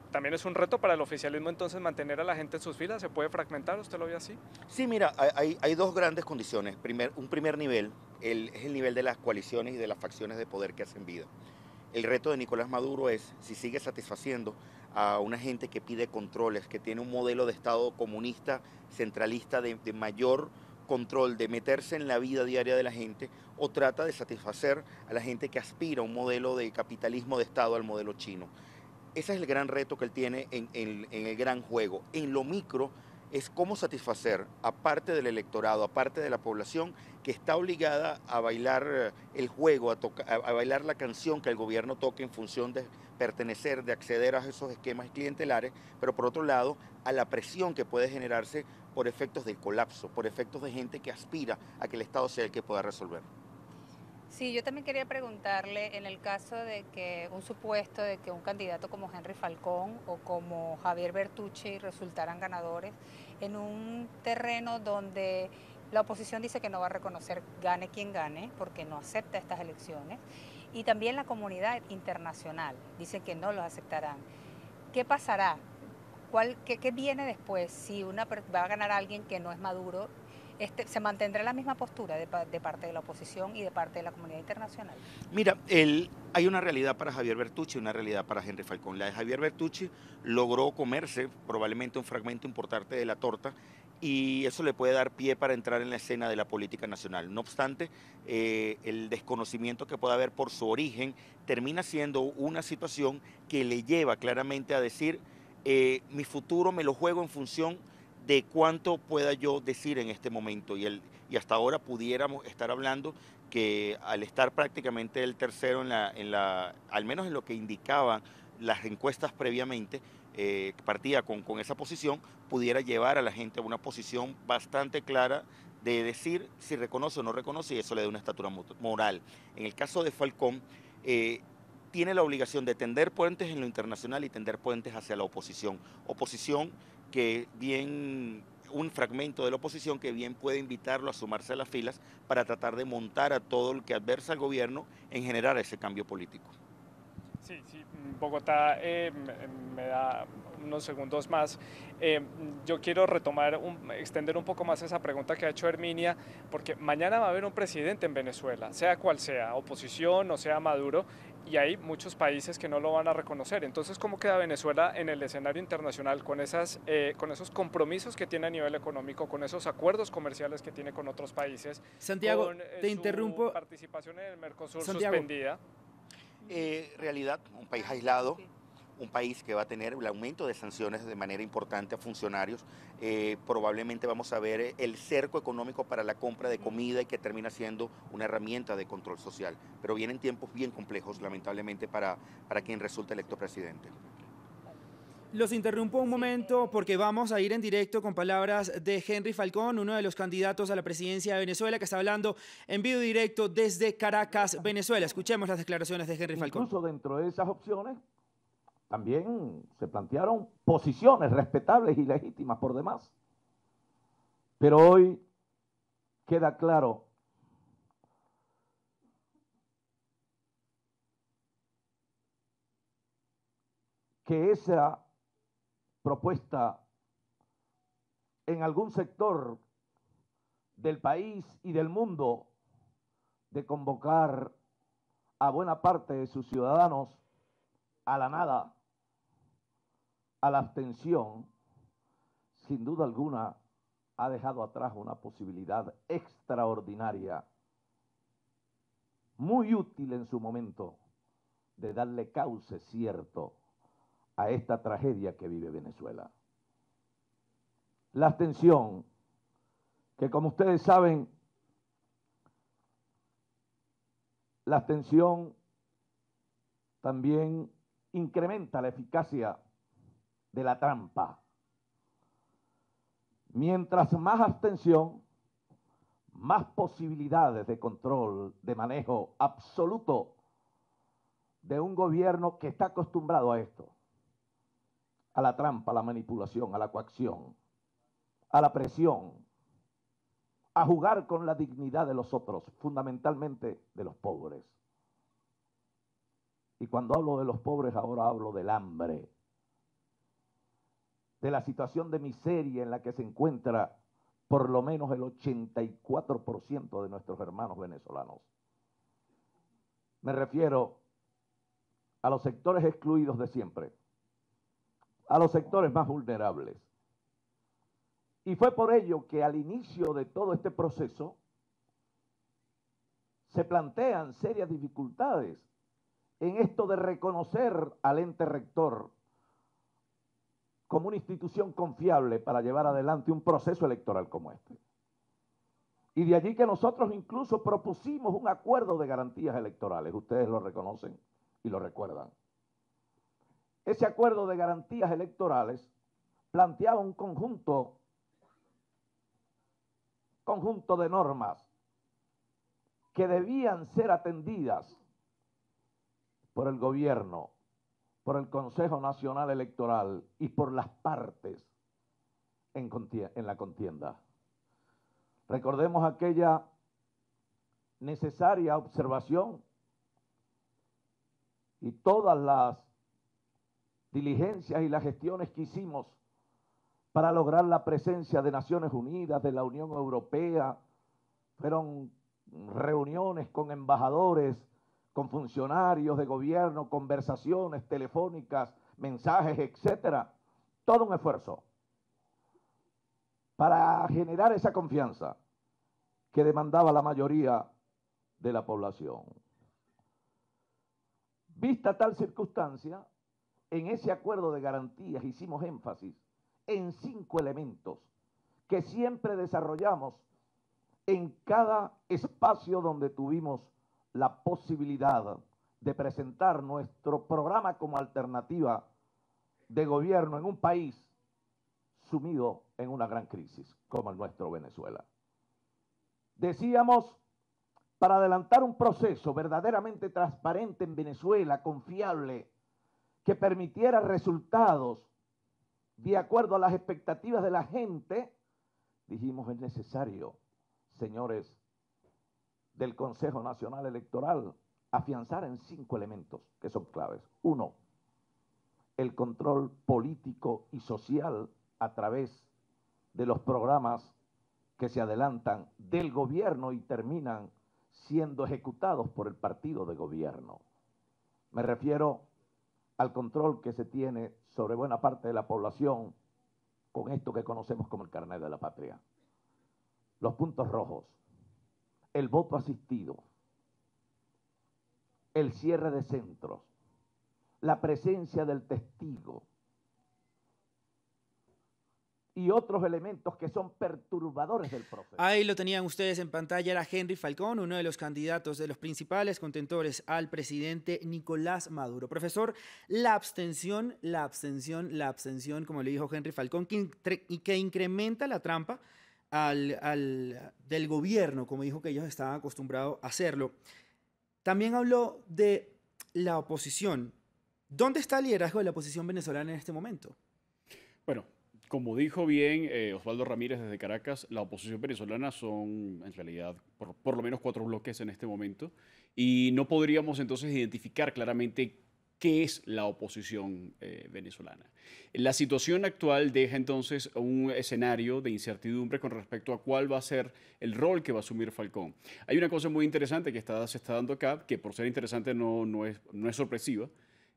También es un reto para el oficialismo entonces mantener a la gente en sus filas. ¿Se puede fragmentar? ¿Usted lo ve así? Sí, mira, hay dos grandes condiciones. Un primer nivel es el nivel de las coaliciones y de las facciones de poder que hacen vida. El reto de Nicolás Maduro es, si sigue satisfaciendo a una gente que pide controles, que tiene un modelo de Estado comunista, centralista, de mayor control, de meterse en la vida diaria de la gente, o trata de satisfacer a la gente que aspira a un modelo de capitalismo de Estado, al modelo chino. Ese es el gran reto que él tiene en el gran juego. En lo micro es cómo satisfacer a parte del electorado, a parte de la población que está obligada a bailar el juego, a bailar la canción que el gobierno toque en función de pertenecer, de acceder a esos esquemas clientelares, pero por otro lado a la presión que puede generarse por efectos del colapso, por efectos de gente que aspira a que el Estado sea el que pueda resolver. Sí, yo también quería preguntarle, en el caso de que un supuesto de que un candidato como Henry Falcón o como Javier Bertucci resultaran ganadores en un terreno donde la oposición dice que no va a reconocer gane quien gane porque no acepta estas elecciones, y también la comunidad internacional dice que no los aceptarán. ¿Qué pasará? ¿Qué viene después? Si va a ganar alguien que no es Maduro, ¿se mantendrá la misma postura de parte de la oposición y de parte de la comunidad internacional? Mira, hay una realidad para Javier Bertucci y una realidad para Henry Falcón. La de Javier Bertucci logró comerse probablemente un fragmento importante de la torta, y eso le puede dar pie para entrar en la escena de la política nacional. No obstante, el desconocimiento que pueda haber por su origen termina siendo una situación que le lleva claramente a decir, mi futuro me lo juego en función de cuánto pueda yo decir en este momento, y hasta ahora pudiéramos estar hablando que al estar prácticamente el tercero al menos en lo que indicaban las encuestas previamente, partía con esa posición, pudiera llevar a la gente a una posición bastante clara de decir si reconoce o no reconoce, y eso le da una estatura moral. En el caso de Falcón, tiene la obligación de tender puentes en lo internacional y tender puentes hacia la oposición que bien, un fragmento de la oposición que bien puede invitarlo a sumarse a las filas para tratar de montar a todo el que adversa al gobierno en generar ese cambio político. Sí, Bogotá me da unos segundos más. Yo quiero extender un poco más esa pregunta que ha hecho Herminia, porque mañana va a haber un presidente en Venezuela, sea cual sea, oposición o sea Maduro, y hay muchos países que no lo van a reconocer. Entonces, ¿cómo queda Venezuela en el escenario internacional con esos compromisos que tiene a nivel económico, con esos acuerdos comerciales que tiene con otros países? Santiago, con, te interrumpo. Participación en el Mercosur Santiago. suspendida. Realidad, un país aislado, un país que va a tener el aumento de sanciones de manera importante a funcionarios. Probablemente vamos a ver el cerco económico para la compra de comida y que termina siendo una herramienta de control social. Pero vienen tiempos bien complejos, lamentablemente, para quien resulta electo presidente. Los interrumpo un momento porque vamos a ir en directo con palabras de Henry Falcón, uno de los candidatos a la presidencia de Venezuela, que está hablando en vivo directo desde Caracas, Venezuela. Escuchemos las declaraciones de Henry Falcón. Incluso dentro de esas opciones también se plantearon posiciones respetables y legítimas por demás. Pero hoy queda claro que esa propuesta en algún sector del país y del mundo de convocar a buena parte de sus ciudadanos a la nada, a la abstención, sin duda alguna ha dejado atrás una posibilidad extraordinaria, muy útil en su momento, de darle cauce cierto a esta tragedia que vive Venezuela. La abstención, que como ustedes saben, la abstención también incrementa la eficacia de la trampa. Mientras más abstención, más posibilidades de control, de manejo absoluto de un gobierno que está acostumbrado a esto, a la trampa, a la manipulación, a la coacción, a la presión, a jugar con la dignidad de los otros, fundamentalmente de los pobres. Y cuando hablo de los pobres, ahora hablo del hambre, de la situación de miseria en la que se encuentra por lo menos el 84% de nuestros hermanos venezolanos. Me refiero a los sectores excluidos de siempre, a los sectores más vulnerables. Y fue por ello que al inicio de todo este proceso se plantean serias dificultades en esto de reconocer al ente rector como una institución confiable para llevar adelante un proceso electoral como este. Y de allí que nosotros incluso propusimos un acuerdo de garantías electorales, ustedes lo reconocen y lo recuerdan. Ese acuerdo de garantías electorales planteaba un conjunto de normas que debían ser atendidas por el gobierno, por el Consejo Nacional Electoral y por las partes en la contienda. Recordemos aquella necesaria observación y todas las diligencias y las gestiones que hicimos para lograr la presencia de Naciones Unidas, de la Unión Europea. Fueron reuniones con embajadores, con funcionarios de gobierno, conversaciones telefónicas, mensajes, etcétera. Todo un esfuerzo para generar esa confianza que demandaba la mayoría de la población. Vista tal circunstancia, en ese acuerdo de garantías hicimos énfasis en 5 elementos que siempre desarrollamos en cada espacio donde tuvimos la posibilidad de presentar nuestro programa como alternativa de gobierno en un país sumido en una gran crisis como el nuestro Venezuela. Decíamos, para adelantar un proceso verdaderamente transparente en Venezuela, confiable, que permitiera resultados de acuerdo a las expectativas de la gente, dijimos es necesario, señores del Consejo Nacional Electoral, afianzar en 5 elementos que son claves. 1, el control político y social a través de los programas que se adelantan del gobierno y terminan siendo ejecutados por el partido de gobierno. Me refiero al control que se tiene sobre buena parte de la población con esto que conocemos como el carnet de la patria. Los puntos rojos, el voto asistido, el cierre de centros, la presencia del testigo y otros elementos que son perturbadores del proceso. Ahí lo tenían ustedes en pantalla, era Henry Falcón, uno de los candidatos, de los principales contendores al presidente Nicolás Maduro. Profesor, la abstención, como le dijo Henry Falcón, que incrementa la trampa del gobierno, como dijo que ellos estaban acostumbrados a hacerlo. También habló de la oposición. ¿Dónde está el liderazgo de la oposición venezolana en este momento? Bueno, como dijo bien Osvaldo Ramírez desde Caracas, la oposición venezolana son en realidad por lo menos 4 bloques en este momento y no podríamos entonces identificar claramente qué es la oposición venezolana. La situación actual deja entonces un escenario de incertidumbre con respecto a cuál va a ser el rol que va a asumir Falcón. Hay una cosa muy interesante que se está dando acá, que por ser interesante no es sorpresiva,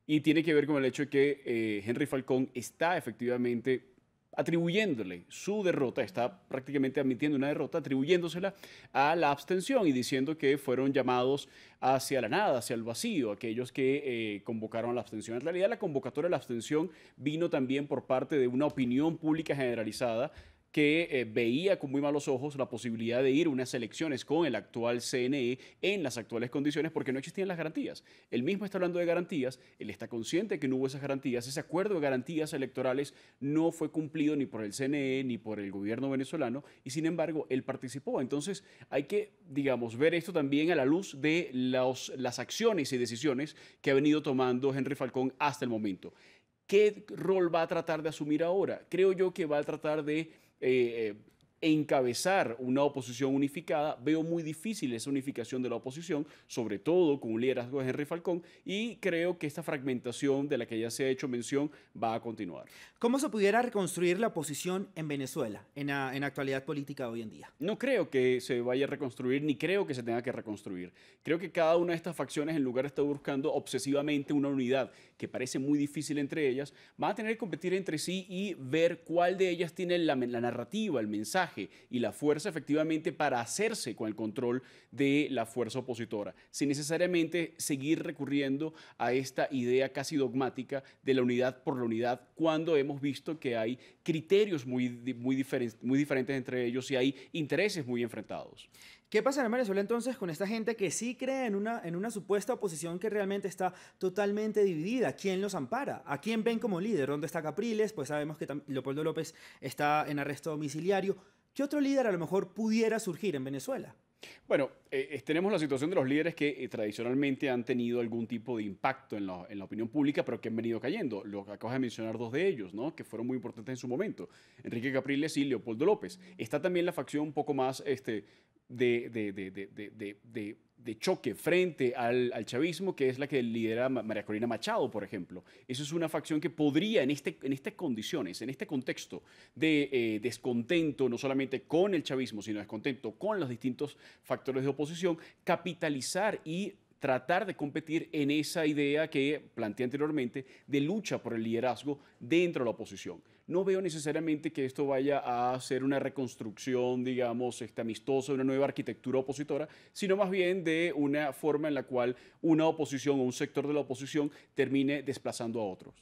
y tiene que ver con el hecho de que Henry Falcón está efectivamente atribuyéndole su derrota, está prácticamente admitiendo una derrota, atribuyéndosela a la abstención y diciendo que fueron llamados hacia la nada, hacia el vacío, aquellos que convocaron a la abstención. En realidad, la convocatoria de la abstención vino también por parte de una opinión pública generalizada que veía con muy malos ojos la posibilidad de ir a unas elecciones con el actual CNE en las actuales condiciones porque no existían las garantías. Él mismo está hablando de garantías, él está consciente de que no hubo esas garantías, ese acuerdo de garantías electorales no fue cumplido ni por el CNE ni por el gobierno venezolano y sin embargo él participó. Entonces hay que, digamos, ver esto también a la luz de las acciones y decisiones que ha venido tomando Henry Falcón hasta el momento. ¿Qué rol va a tratar de asumir ahora? Creo yo que va a tratar de encabezar una oposición unificada. Veo muy difícil esa unificación de la oposición, sobre todo con un liderazgo de Henry Falcón, y creo que esta fragmentación de la que ya se ha hecho mención va a continuar. ¿Cómo se pudiera reconstruir la oposición en Venezuela, en la actualidad política hoy en día? No creo que se vaya a reconstruir, ni creo que se tenga que reconstruir. Creo que cada una de estas facciones, en lugar de estar buscando obsesivamente una unidad que parece muy difícil entre ellas, van a tener que competir entre sí y ver cuál de ellas tiene la narrativa, el mensaje y la fuerza efectivamente para hacerse con el control de la fuerza opositora, sin necesariamente seguir recurriendo a esta idea casi dogmática de la unidad por la unidad, cuando hemos visto que hay criterios muy diferentes entre ellos y hay intereses muy enfrentados. ¿Qué pasa en Venezuela entonces con esta gente que sí cree en una supuesta oposición que realmente está totalmente dividida? ¿Quién los ampara? ¿A quién ven como líder? ¿Dónde está Capriles? Pues sabemos que Leopoldo López está en arresto domiciliario. ¿Qué otro líder a lo mejor pudiera surgir en Venezuela? Bueno, tenemos la situación de los líderes que tradicionalmente han tenido algún tipo de impacto en la opinión pública, pero que han venido cayendo. Lo que acabas de mencionar 2 de ellos, ¿no? Que fueron muy importantes en su momento, Enrique Capriles y Leopoldo López. Está también la facción un poco más de choque frente al chavismo, que es la que lidera María Corina Machado, por ejemplo. Eso es una facción que podría, en estas condiciones, en este contexto de descontento, no solamente con el chavismo, sino descontento con los distintos factores de oposición, capitalizar y tratar de competir en esa idea que planteé anteriormente de lucha por el liderazgo dentro de la oposición. No veo necesariamente que esto vaya a ser una reconstrucción, digamos, amistosa, una nueva arquitectura opositora, sino más bien de una forma en la cual una oposición o un sector de la oposición termine desplazando a otros.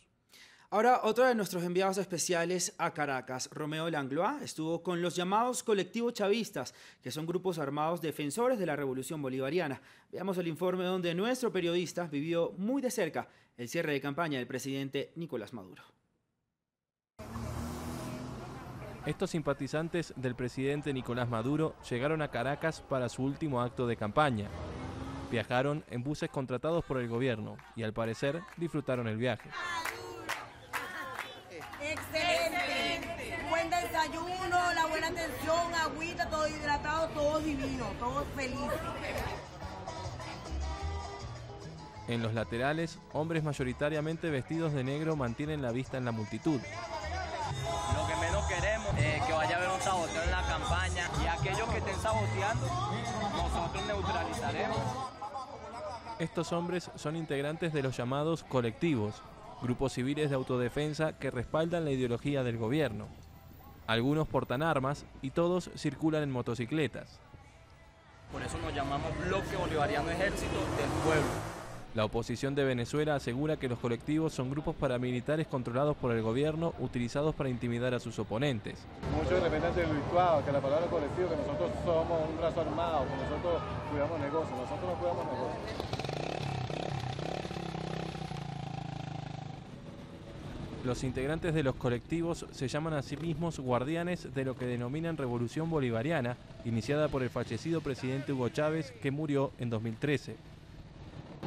Ahora, otro de nuestros enviados especiales a Caracas, Romeo Langlois, estuvo con los llamados colectivos chavistas, que son grupos armados defensores de la revolución bolivariana. Veamos el informe donde nuestro periodista vivió muy de cerca el cierre de campaña del presidente Nicolás Maduro. Estos simpatizantes del presidente Nicolás Maduro llegaron a Caracas para su último acto de campaña. Viajaron en buses contratados por el gobierno y al parecer disfrutaron el viaje. Excelente. Buen desayuno, la buena atención, agüita, todo hidratado, todo divino, todos felices. En los laterales, hombres mayoritariamente vestidos de negro mantienen la vista en la multitud. Lo que menos queremos es que vaya a haber un saboteo en la campaña y aquellos que estén saboteando, nosotros neutralizaremos. Estos hombres son integrantes de los llamados colectivos, grupos civiles de autodefensa que respaldan la ideología del gobierno. Algunos portan armas y todos circulan en motocicletas. Por eso nos llamamos Bloque Bolivariano Ejército del Pueblo. La oposición de Venezuela asegura que los colectivos son grupos paramilitares controlados por el gobierno, utilizados para intimidar a sus oponentes. Muchos de repente han desvirtuado que la palabra colectivo, que nosotros somos un brazo armado, que nosotros cuidamos negocios, nosotros no cuidamos negocios. Los integrantes de los colectivos se llaman a sí mismos guardianes de lo que denominan Revolución Bolivariana, iniciada por el fallecido presidente Hugo Chávez, que murió en 2013.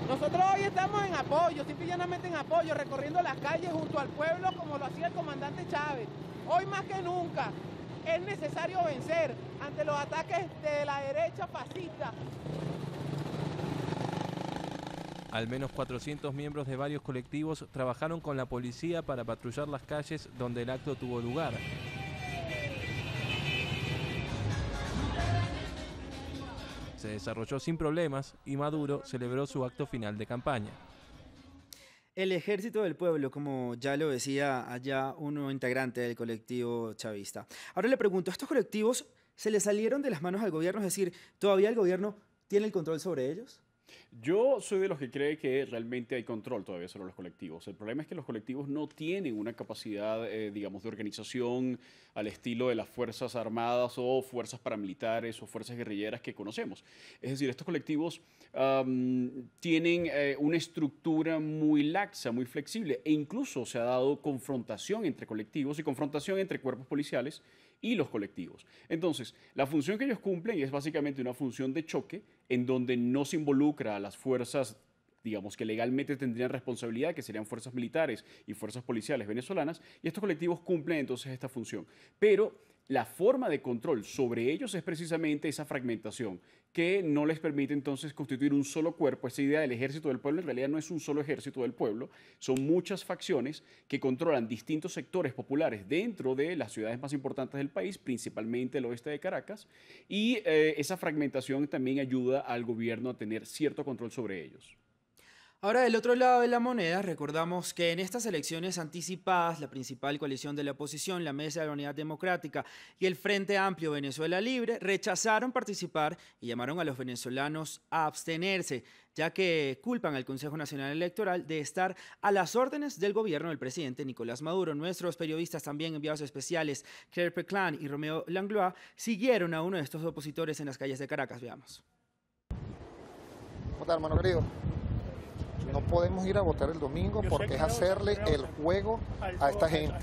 Nosotros hoy estamos en apoyo, simple y llanamente en apoyo, recorriendo las calles junto al pueblo como lo hacía el comandante Chávez. Hoy más que nunca es necesario vencer ante los ataques de la derecha fascista. Al menos 400 miembros de varios colectivos trabajaron con la policía para patrullar las calles donde el acto tuvo lugar. Se desarrolló sin problemas y Maduro celebró su acto final de campaña. El Ejército del Pueblo, como ya lo decía allá uno integrante del colectivo chavista. Ahora le pregunto, ¿estos colectivos se le salieron de las manos al gobierno? Es decir, ¿todavía el gobierno tiene el control sobre ellos? Yo soy de los que cree que realmente hay control todavía sobre los colectivos. El problema es que los colectivos no tienen una capacidad, digamos, de organización al estilo de las Fuerzas Armadas o fuerzas paramilitares o fuerzas guerrilleras que conocemos. Es decir, estos colectivos tienen una estructura muy laxa, muy flexible, e incluso se ha dado confrontación entre colectivos y confrontación entre cuerpos policiales y los colectivos. Entonces, la función que ellos cumplen es básicamente una función de choque en donde no se involucra a las fuerzas, digamos, que legalmente tendrían responsabilidad, que serían fuerzas militares y fuerzas policiales venezolanas, y estos colectivos cumplen entonces esta función. Pero la forma de control sobre ellos es precisamente esa fragmentación, que no les permite entonces constituir un solo cuerpo. Esa idea del ejército del pueblo en realidad no es un solo ejército del pueblo, son muchas facciones que controlan distintos sectores populares dentro de las ciudades más importantes del país, principalmente el oeste de Caracas, y esa fragmentación también ayuda al gobierno a tener cierto control sobre ellos. Ahora, del otro lado de la moneda, recordamos que en estas elecciones anticipadas, la principal coalición de la oposición, la Mesa de la Unidad Democrática y el Frente Amplio Venezuela Libre, rechazaron participar y llamaron a los venezolanos a abstenerse, ya que culpan al Consejo Nacional Electoral de estar a las órdenes del gobierno del presidente Nicolás Maduro. Nuestros periodistas, también enviados especiales, Claire Peclan y Romeo Langlois, siguieron a uno de estos opositores en las calles de Caracas. Veamos. ¿Cómo está, hermano querido? No podemos ir a votar el domingo porque es hacerle el juego a esta gente.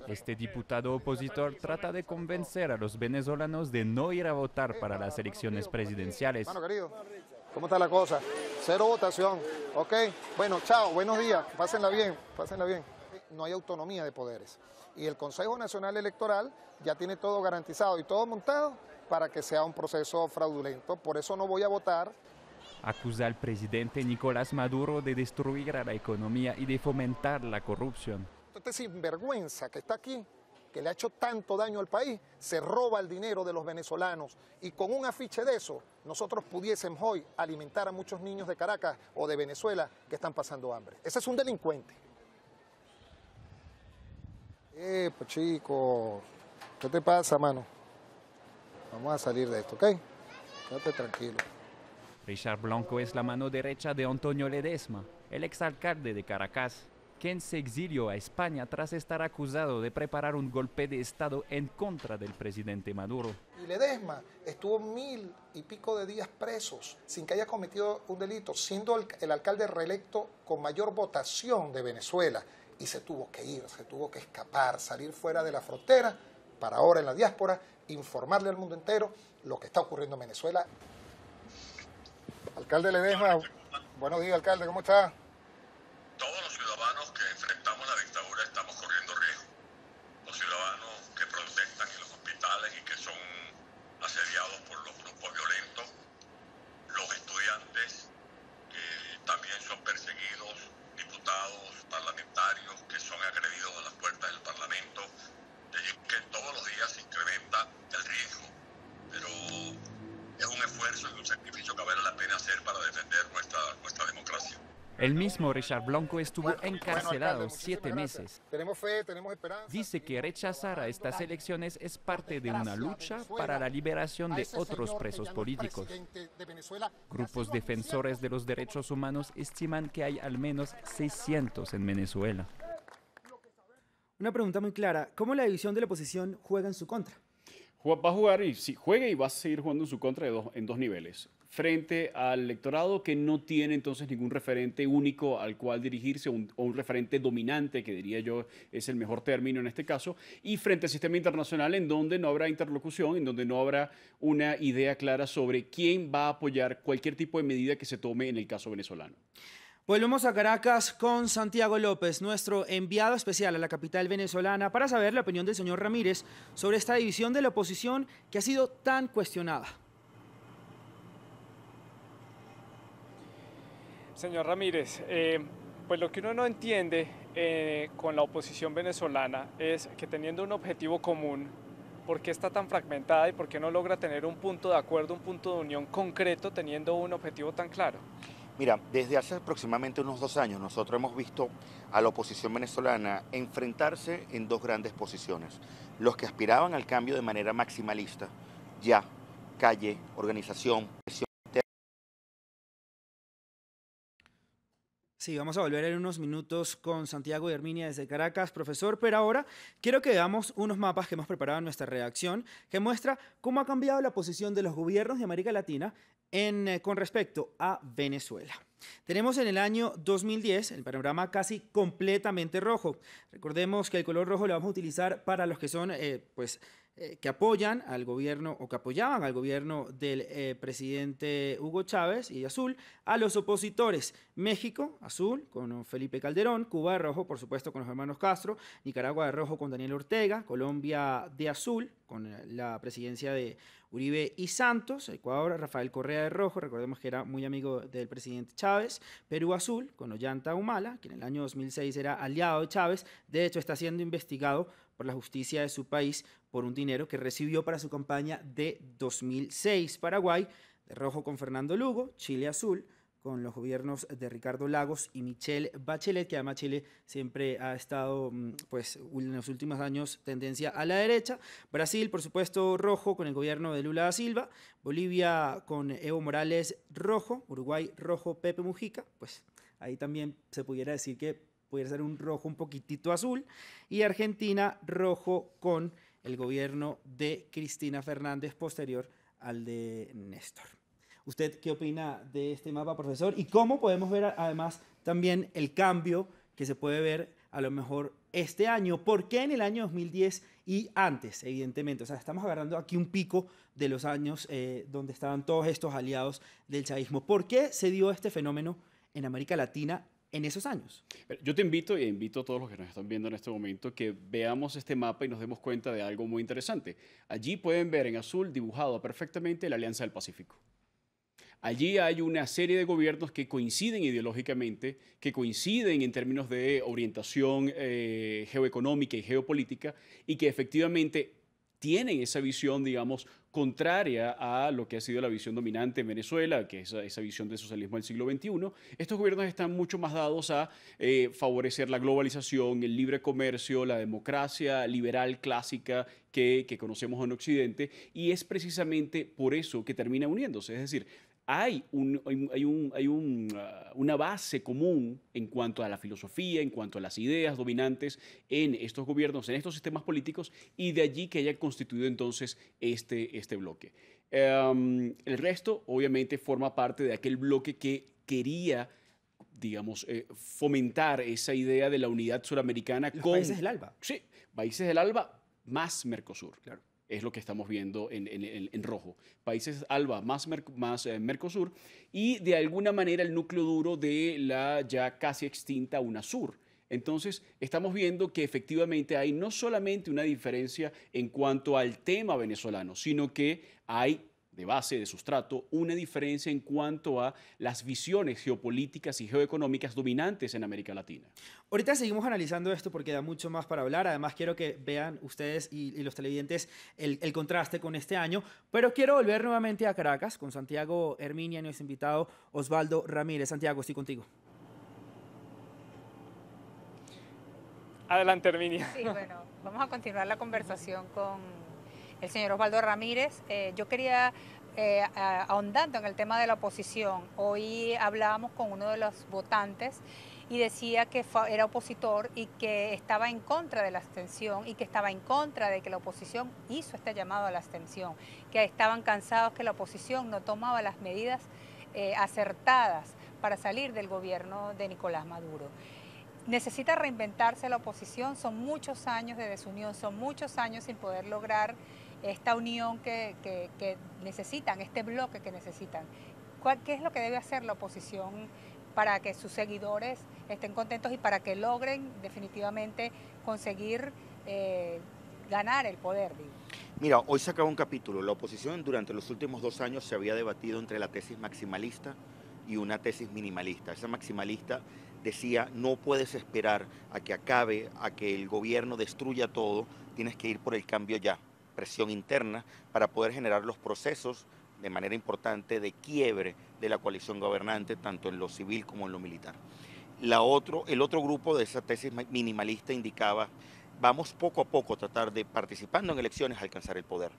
Este diputado opositor trata de convencer a los venezolanos de no ir a votar para las elecciones presidenciales. Hermano querido, ¿cómo está la cosa? Cero votación, ¿ok? Bueno, chao, buenos días, pásenla bien, pásenla bien. No hay autonomía de poderes. Y el Consejo Nacional Electoral ya tiene todo garantizado y todo montado para que sea un proceso fraudulento. Por eso no voy a votar. Acusa al presidente Nicolás Maduro de destruir a la economía y de fomentar la corrupción. Este sinvergüenza que está aquí, que le ha hecho tanto daño al país, se roba el dinero de los venezolanos y con un afiche de eso nosotros pudiésemos hoy alimentar a muchos niños de Caracas o de Venezuela que están pasando hambre. Ese es un delincuente. Pues chico, ¿qué te pasa, mano? Vamos a salir de esto, ¿ok? Quédate tranquilo. Richard Blanco es la mano derecha de Antonio Ledesma, el exalcalde de Caracas, quien se exilió a España tras estar acusado de preparar un golpe de Estado en contra del presidente Maduro. Y Ledesma estuvo 1000 y pico de días presos sin que haya cometido un delito, siendo el alcalde reelecto con mayor votación de Venezuela. Y se tuvo que ir, se tuvo que escapar, salir fuera de la frontera para ahora en la diáspora informarle al mundo entero lo que está ocurriendo en Venezuela. Alcalde Ledesma, buenos días, alcalde, ¿cómo está? Todos los ciudadanos que enfrentamos la dictadura estamos corriendo riesgo. Los ciudadanos que protestan en los hospitales y que son asediados por los grupos violentos, los estudiantes que también son perseguidos, diputados, parlamentarios que son agredidos a las puertas del Parlamento, es decir, que todos los días se incrementa el riesgo, pero es un esfuerzo y un sacrificio que vale la pena hacer para defender nuestra democracia. El mismo Richard Blanco estuvo encarcelado 7 meses. Tenemos fe, tenemos esperanza. Dice que rechazar a estas elecciones es parte de una lucha para la liberación de otros presos políticos. Grupos defensores de los derechos humanos estiman que hay al menos 600 en Venezuela. Una pregunta muy clara. ¿Cómo la división de la oposición juega en su contra? Va a jugar y si juega y va a seguir jugando en su contra en dos niveles. Frente al electorado que no tiene entonces ningún referente único al cual dirigirse, o un referente dominante, que diría yo es el mejor término en este caso, y frente al sistema internacional en donde no habrá interlocución, en donde no habrá una idea clara sobre quién va a apoyar cualquier tipo de medida que se tome en el caso venezolano. Volvemos a Caracas con Santiago López, nuestro enviado especial a la capital venezolana, para saber la opinión del señor Ramírez sobre esta división de la oposición que ha sido tan cuestionada. Señor Ramírez, pues lo que uno no entiende con la oposición venezolana es que teniendo un objetivo común, ¿por qué está tan fragmentada y por qué no logra tener un punto de acuerdo, un punto de unión concreto teniendo un objetivo tan claro? Mira, desde hace aproximadamente unos 2 años nosotros hemos visto a la oposición venezolana enfrentarse en 2 grandes posiciones. Los que aspiraban al cambio de manera maximalista, ya, calle, organización, presión. Sí, vamos a volver en unos minutos con Santiago y Herminia desde Caracas, profesor, pero ahora quiero que veamos unos mapas que hemos preparado en nuestra redacción que muestra cómo ha cambiado la posición de los gobiernos de América Latina con respecto a Venezuela. Tenemos en el año 2010 el panorama casi completamente rojo. Recordemos que el color rojo lo vamos a utilizar para los que son, que apoyan al gobierno o que apoyaban al gobierno del presidente Hugo Chávez, y azul a los opositores. México, azul, con Felipe Calderón; Cuba de rojo, por supuesto, con los hermanos Castro; Nicaragua de rojo con Daniel Ortega; Colombia de azul, con la presidencia de Uribe y Santos; Ecuador, Rafael Correa de rojo, recordemos que era muy amigo del presidente Chávez; Perú azul, con Ollanta Humala, que en el año 2006 era aliado de Chávez, de hecho está siendo investigado por la justicia de su país por un dinero que recibió para su campaña de 2006. Paraguay, de rojo con Fernando Lugo; Chile azul, con los gobiernos de Ricardo Lagos y Michelle Bachelet, que además Chile siempre ha estado, en los últimos años, tendencia a la derecha. Brasil, por supuesto, rojo, con el gobierno de Lula da Silva; Bolivia con Evo Morales rojo; Uruguay rojo, Pepe Mujica, pues ahí también se pudiera decir que pudiera ser un rojo un poquitito azul; y Argentina rojo con el gobierno de Cristina Fernández posterior al de Néstor. ¿Usted qué opina de este mapa, profesor? ¿Y cómo podemos ver además también el cambio que se puede ver a lo mejor este año? ¿Por qué en el año 2010 y antes, evidentemente? O sea, estamos agarrando aquí un pico de los años donde estaban todos estos aliados del chavismo. ¿Por qué se dio este fenómeno en América Latina en esos años? Yo te invito e invito a todos los que nos están viendo en este momento que veamos este mapa y nos demos cuenta de algo muy interesante. Allí pueden ver en azul dibujado perfectamente la Alianza del Pacífico. Allí hay una serie de gobiernos que coinciden ideológicamente, que coinciden en términos de orientación geoeconómica y geopolítica, y que efectivamente tienen esa visión, digamos, contraria a lo que ha sido la visión dominante en Venezuela, que es esa visión del socialismo del siglo XXI. Estos gobiernos están mucho más dados a favorecer la globalización, el libre comercio, la democracia liberal clásica que conocemos en Occidente, y es precisamente por eso que termina uniéndose. Es decir, hay una base común en cuanto a la filosofía, en cuanto a las ideas dominantes en estos gobiernos, en estos sistemas políticos, y de allí que haya constituido entonces este bloque. El resto, obviamente, forma parte de aquel bloque que quería, digamos, fomentar esa idea de la unidad suramericana Los con... países del ALBA. Sí, países del ALBA más Mercosur, claro. Es lo que estamos viendo en rojo. Países ALBA más Mercosur, y de alguna manera el núcleo duro de la ya casi extinta UNASUR. Entonces, estamos viendo que efectivamente hay no solamente una diferencia en cuanto al tema venezolano, sino que hay, de base, de sustrato, una diferencia en cuanto a las visiones geopolíticas y geoeconómicas dominantes en América Latina. Ahorita seguimos analizando esto porque da mucho más para hablar. Además, quiero que vean ustedes y los televidentes el contraste con este año. Pero quiero volver nuevamente a Caracas con Santiago Herminia y nuestro invitado Osvaldo Ramírez. Santiago, estoy contigo. Adelante, Herminia. Sí, bueno, vamos a continuar la conversación con el señor Osvaldo Ramírez. Yo quería, ahondando en el tema de la oposición, hoy hablábamos con uno de los votantes y decía que era opositor y que estaba en contra de la abstención y que estaba en contra de que la oposición hizo este llamado a la abstención, que estaban cansados que la oposición no tomaba las medidas acertadas para salir del gobierno de Nicolás Maduro. Necesita reinventarse la oposición, son muchos años de desunión, son muchos años sin poder lograr esta unión que necesitan, este bloque que necesitan. ¿Qué es lo que debe hacer la oposición para que sus seguidores estén contentos y para que logren definitivamente conseguir ganar el poder? Digo. Mira, hoy se acaba un capítulo. La oposición durante los últimos 2 años se había debatido entre la tesis maximalista y una tesis minimalista. Esa maximalista decía, no puedes esperar a que acabe, a que el gobierno destruya todo, tienes que ir por el cambio ya, presión interna, para poder generar los procesos de manera importante de quiebre de la coalición gobernante, tanto en lo civil como en lo militar. El otro grupo de esa tesis minimalista indicaba, vamos poco a poco a tratar de, participando en elecciones, alcanzar el poder.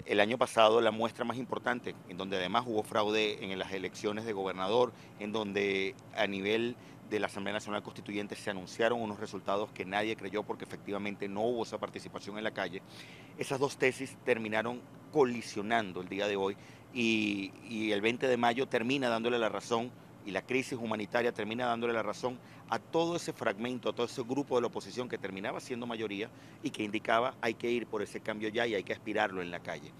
El año pasado la muestra más importante, en donde además hubo fraude en las elecciones de gobernador, en donde a nivel de la Asamblea Nacional Constituyente se anunciaron unos resultados que nadie creyó porque efectivamente no hubo esa participación en la calle. Esas dos tesis terminaron colisionando el día de hoy y el 20 de mayo termina dándole la razón, y la crisis humanitaria termina dándole la razón a todo ese fragmento, a todo ese grupo de la oposición que terminaba siendo mayoría y que indicaba hay que ir por ese cambio ya y hay que aspirarlo en la calle.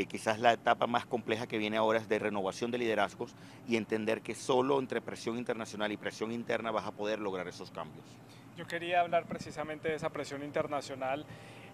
Quizás la etapa más compleja que viene ahora es de renovación de liderazgos y entender que solo entre presión internacional y presión interna vas a poder lograr esos cambios. Yo quería hablar precisamente de esa presión internacional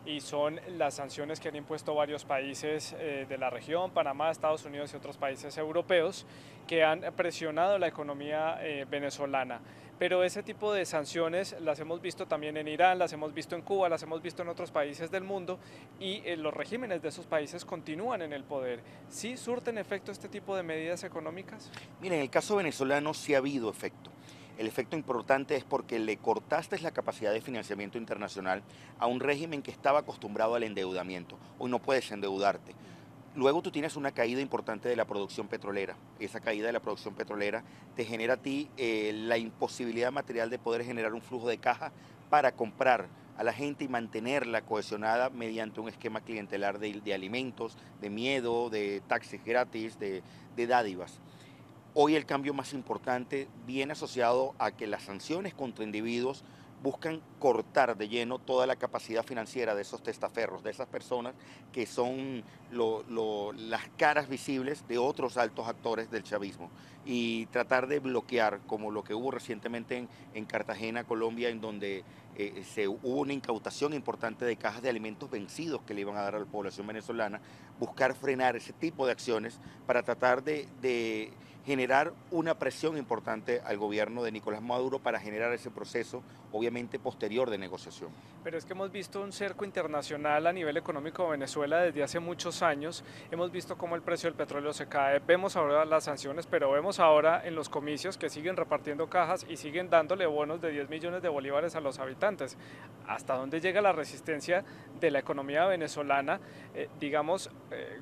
y son las sanciones que han impuesto varios países de la región, Panamá, Estados Unidos y otros países europeos, que han presionado la economía venezolana. Pero ese tipo de sanciones las hemos visto también en Irán, las hemos visto en Cuba, las hemos visto en otros países del mundo y los regímenes de esos países continúan en el poder. ¿Sí surten efecto este tipo de medidas económicas? Miren, en el caso venezolano sí ha habido efecto. El efecto importante es porque le cortaste la capacidad de financiamiento internacional a un régimen que estaba acostumbrado al endeudamiento. Hoy no puedes endeudarte. Luego tú tienes una caída importante de la producción petrolera. Esa caída de la producción petrolera te genera a ti la imposibilidad material de poder generar un flujo de caja para comprar a la gente y mantenerla cohesionada mediante un esquema clientelar de alimentos, de miedo, de taxis gratis, de dádivas. Hoy el cambio más importante viene asociado a que las sanciones contra individuos buscan cortar de lleno toda la capacidad financiera de esos testaferros, de esas personas que son las caras visibles de otros altos actores del chavismo y tratar de bloquear, como lo que hubo recientemente en Cartagena, Colombia, en donde hubo una incautación importante de cajas de alimentos vencidos que le iban a dar a la población venezolana, buscar frenar ese tipo de acciones para tratar de generar una presión importante al gobierno de Nicolás Maduro para generar ese proceso, obviamente posterior de negociación. Pero es que hemos visto un cerco internacional a nivel económico de Venezuela desde hace muchos años, hemos visto cómo el precio del petróleo se cae, vemos ahora las sanciones, pero vemos ahora en los comicios que siguen repartiendo cajas y siguen dándole bonos de 10 millones de bolívares a los habitantes. ¿Hasta dónde llega la resistencia de la economía venezolana? Digamos,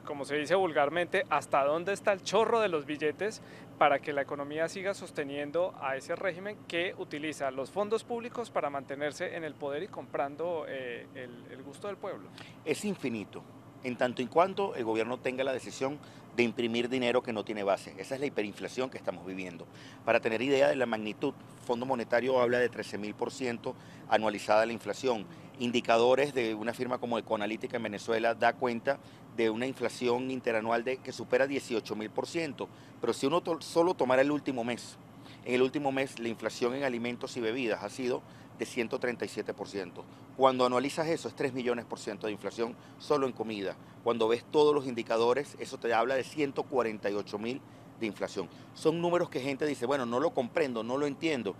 como se dice vulgarmente, ¿hasta dónde está el chorro de los billetes para que la economía siga sosteniendo a ese régimen que utiliza los fondos públicos para mantenerse en el poder y comprando el gusto del pueblo? Es infinito, en tanto y cuanto el gobierno tenga la decisión de imprimir dinero que no tiene base. Esa es la hiperinflación que estamos viviendo. Para tener idea de la magnitud, Fondo Monetario habla de 13.000% anualizada la inflación. Indicadores de una firma como Ecoanalítica en Venezuela da cuenta de una inflación interanual que supera 18.000%. Pero si uno solo tomara el último mes, en el último mes la inflación en alimentos y bebidas ha sido de 137%. Cuando anualizas eso es 3 millones% de inflación solo en comida. Cuando ves todos los indicadores, eso te habla de 148.000 de inflación. Son números que gente dice, bueno, no lo comprendo, no lo entiendo.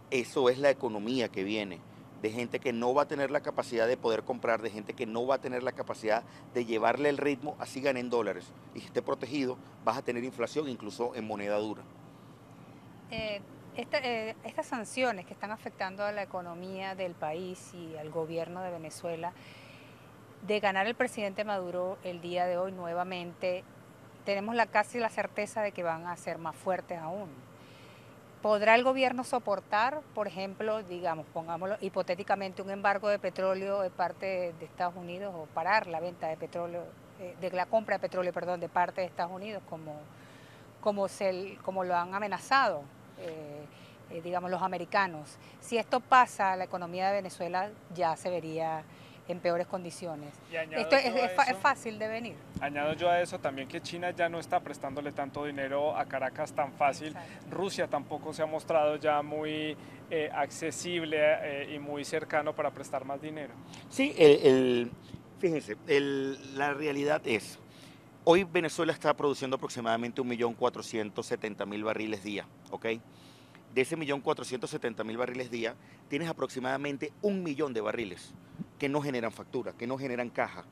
Eso es la economía que viene, de gente que no va a tener la capacidad de poder comprar, de gente que no va a tener la capacidad de llevarle el ritmo, así gane en dólares. Y si esté protegido, vas a tener inflación incluso en moneda dura. Estas sanciones que están afectando a la economía del país y al gobierno de Venezuela, de ganar el presidente Maduro el día de hoy nuevamente, tenemos casi la certeza de que van a ser más fuertes aún. ¿Podrá el gobierno soportar, por ejemplo, digamos, pongámoslo hipotéticamente, un embargo de petróleo de parte de Estados Unidos o parar la venta de petróleo, de la compra de petróleo, perdón, de parte de Estados Unidos, como lo han amenazado, digamos, los americanos? Si esto pasa, la economía de Venezuela ya se vería en peores condiciones. Esto es fácil de venir. Añado yo a eso también que China ya no está prestándole tanto dinero a Caracas tan fácil. Exacto. Rusia tampoco se ha mostrado ya muy accesible y muy cercano para prestar más dinero. Sí, fíjense, la realidad es, hoy Venezuela está produciendo aproximadamente 1.470.000 barriles día, ¿ok? De ese 1.470.000 barriles día, tienes aproximadamente 1 millón de barriles que no generan factura, que no generan caja.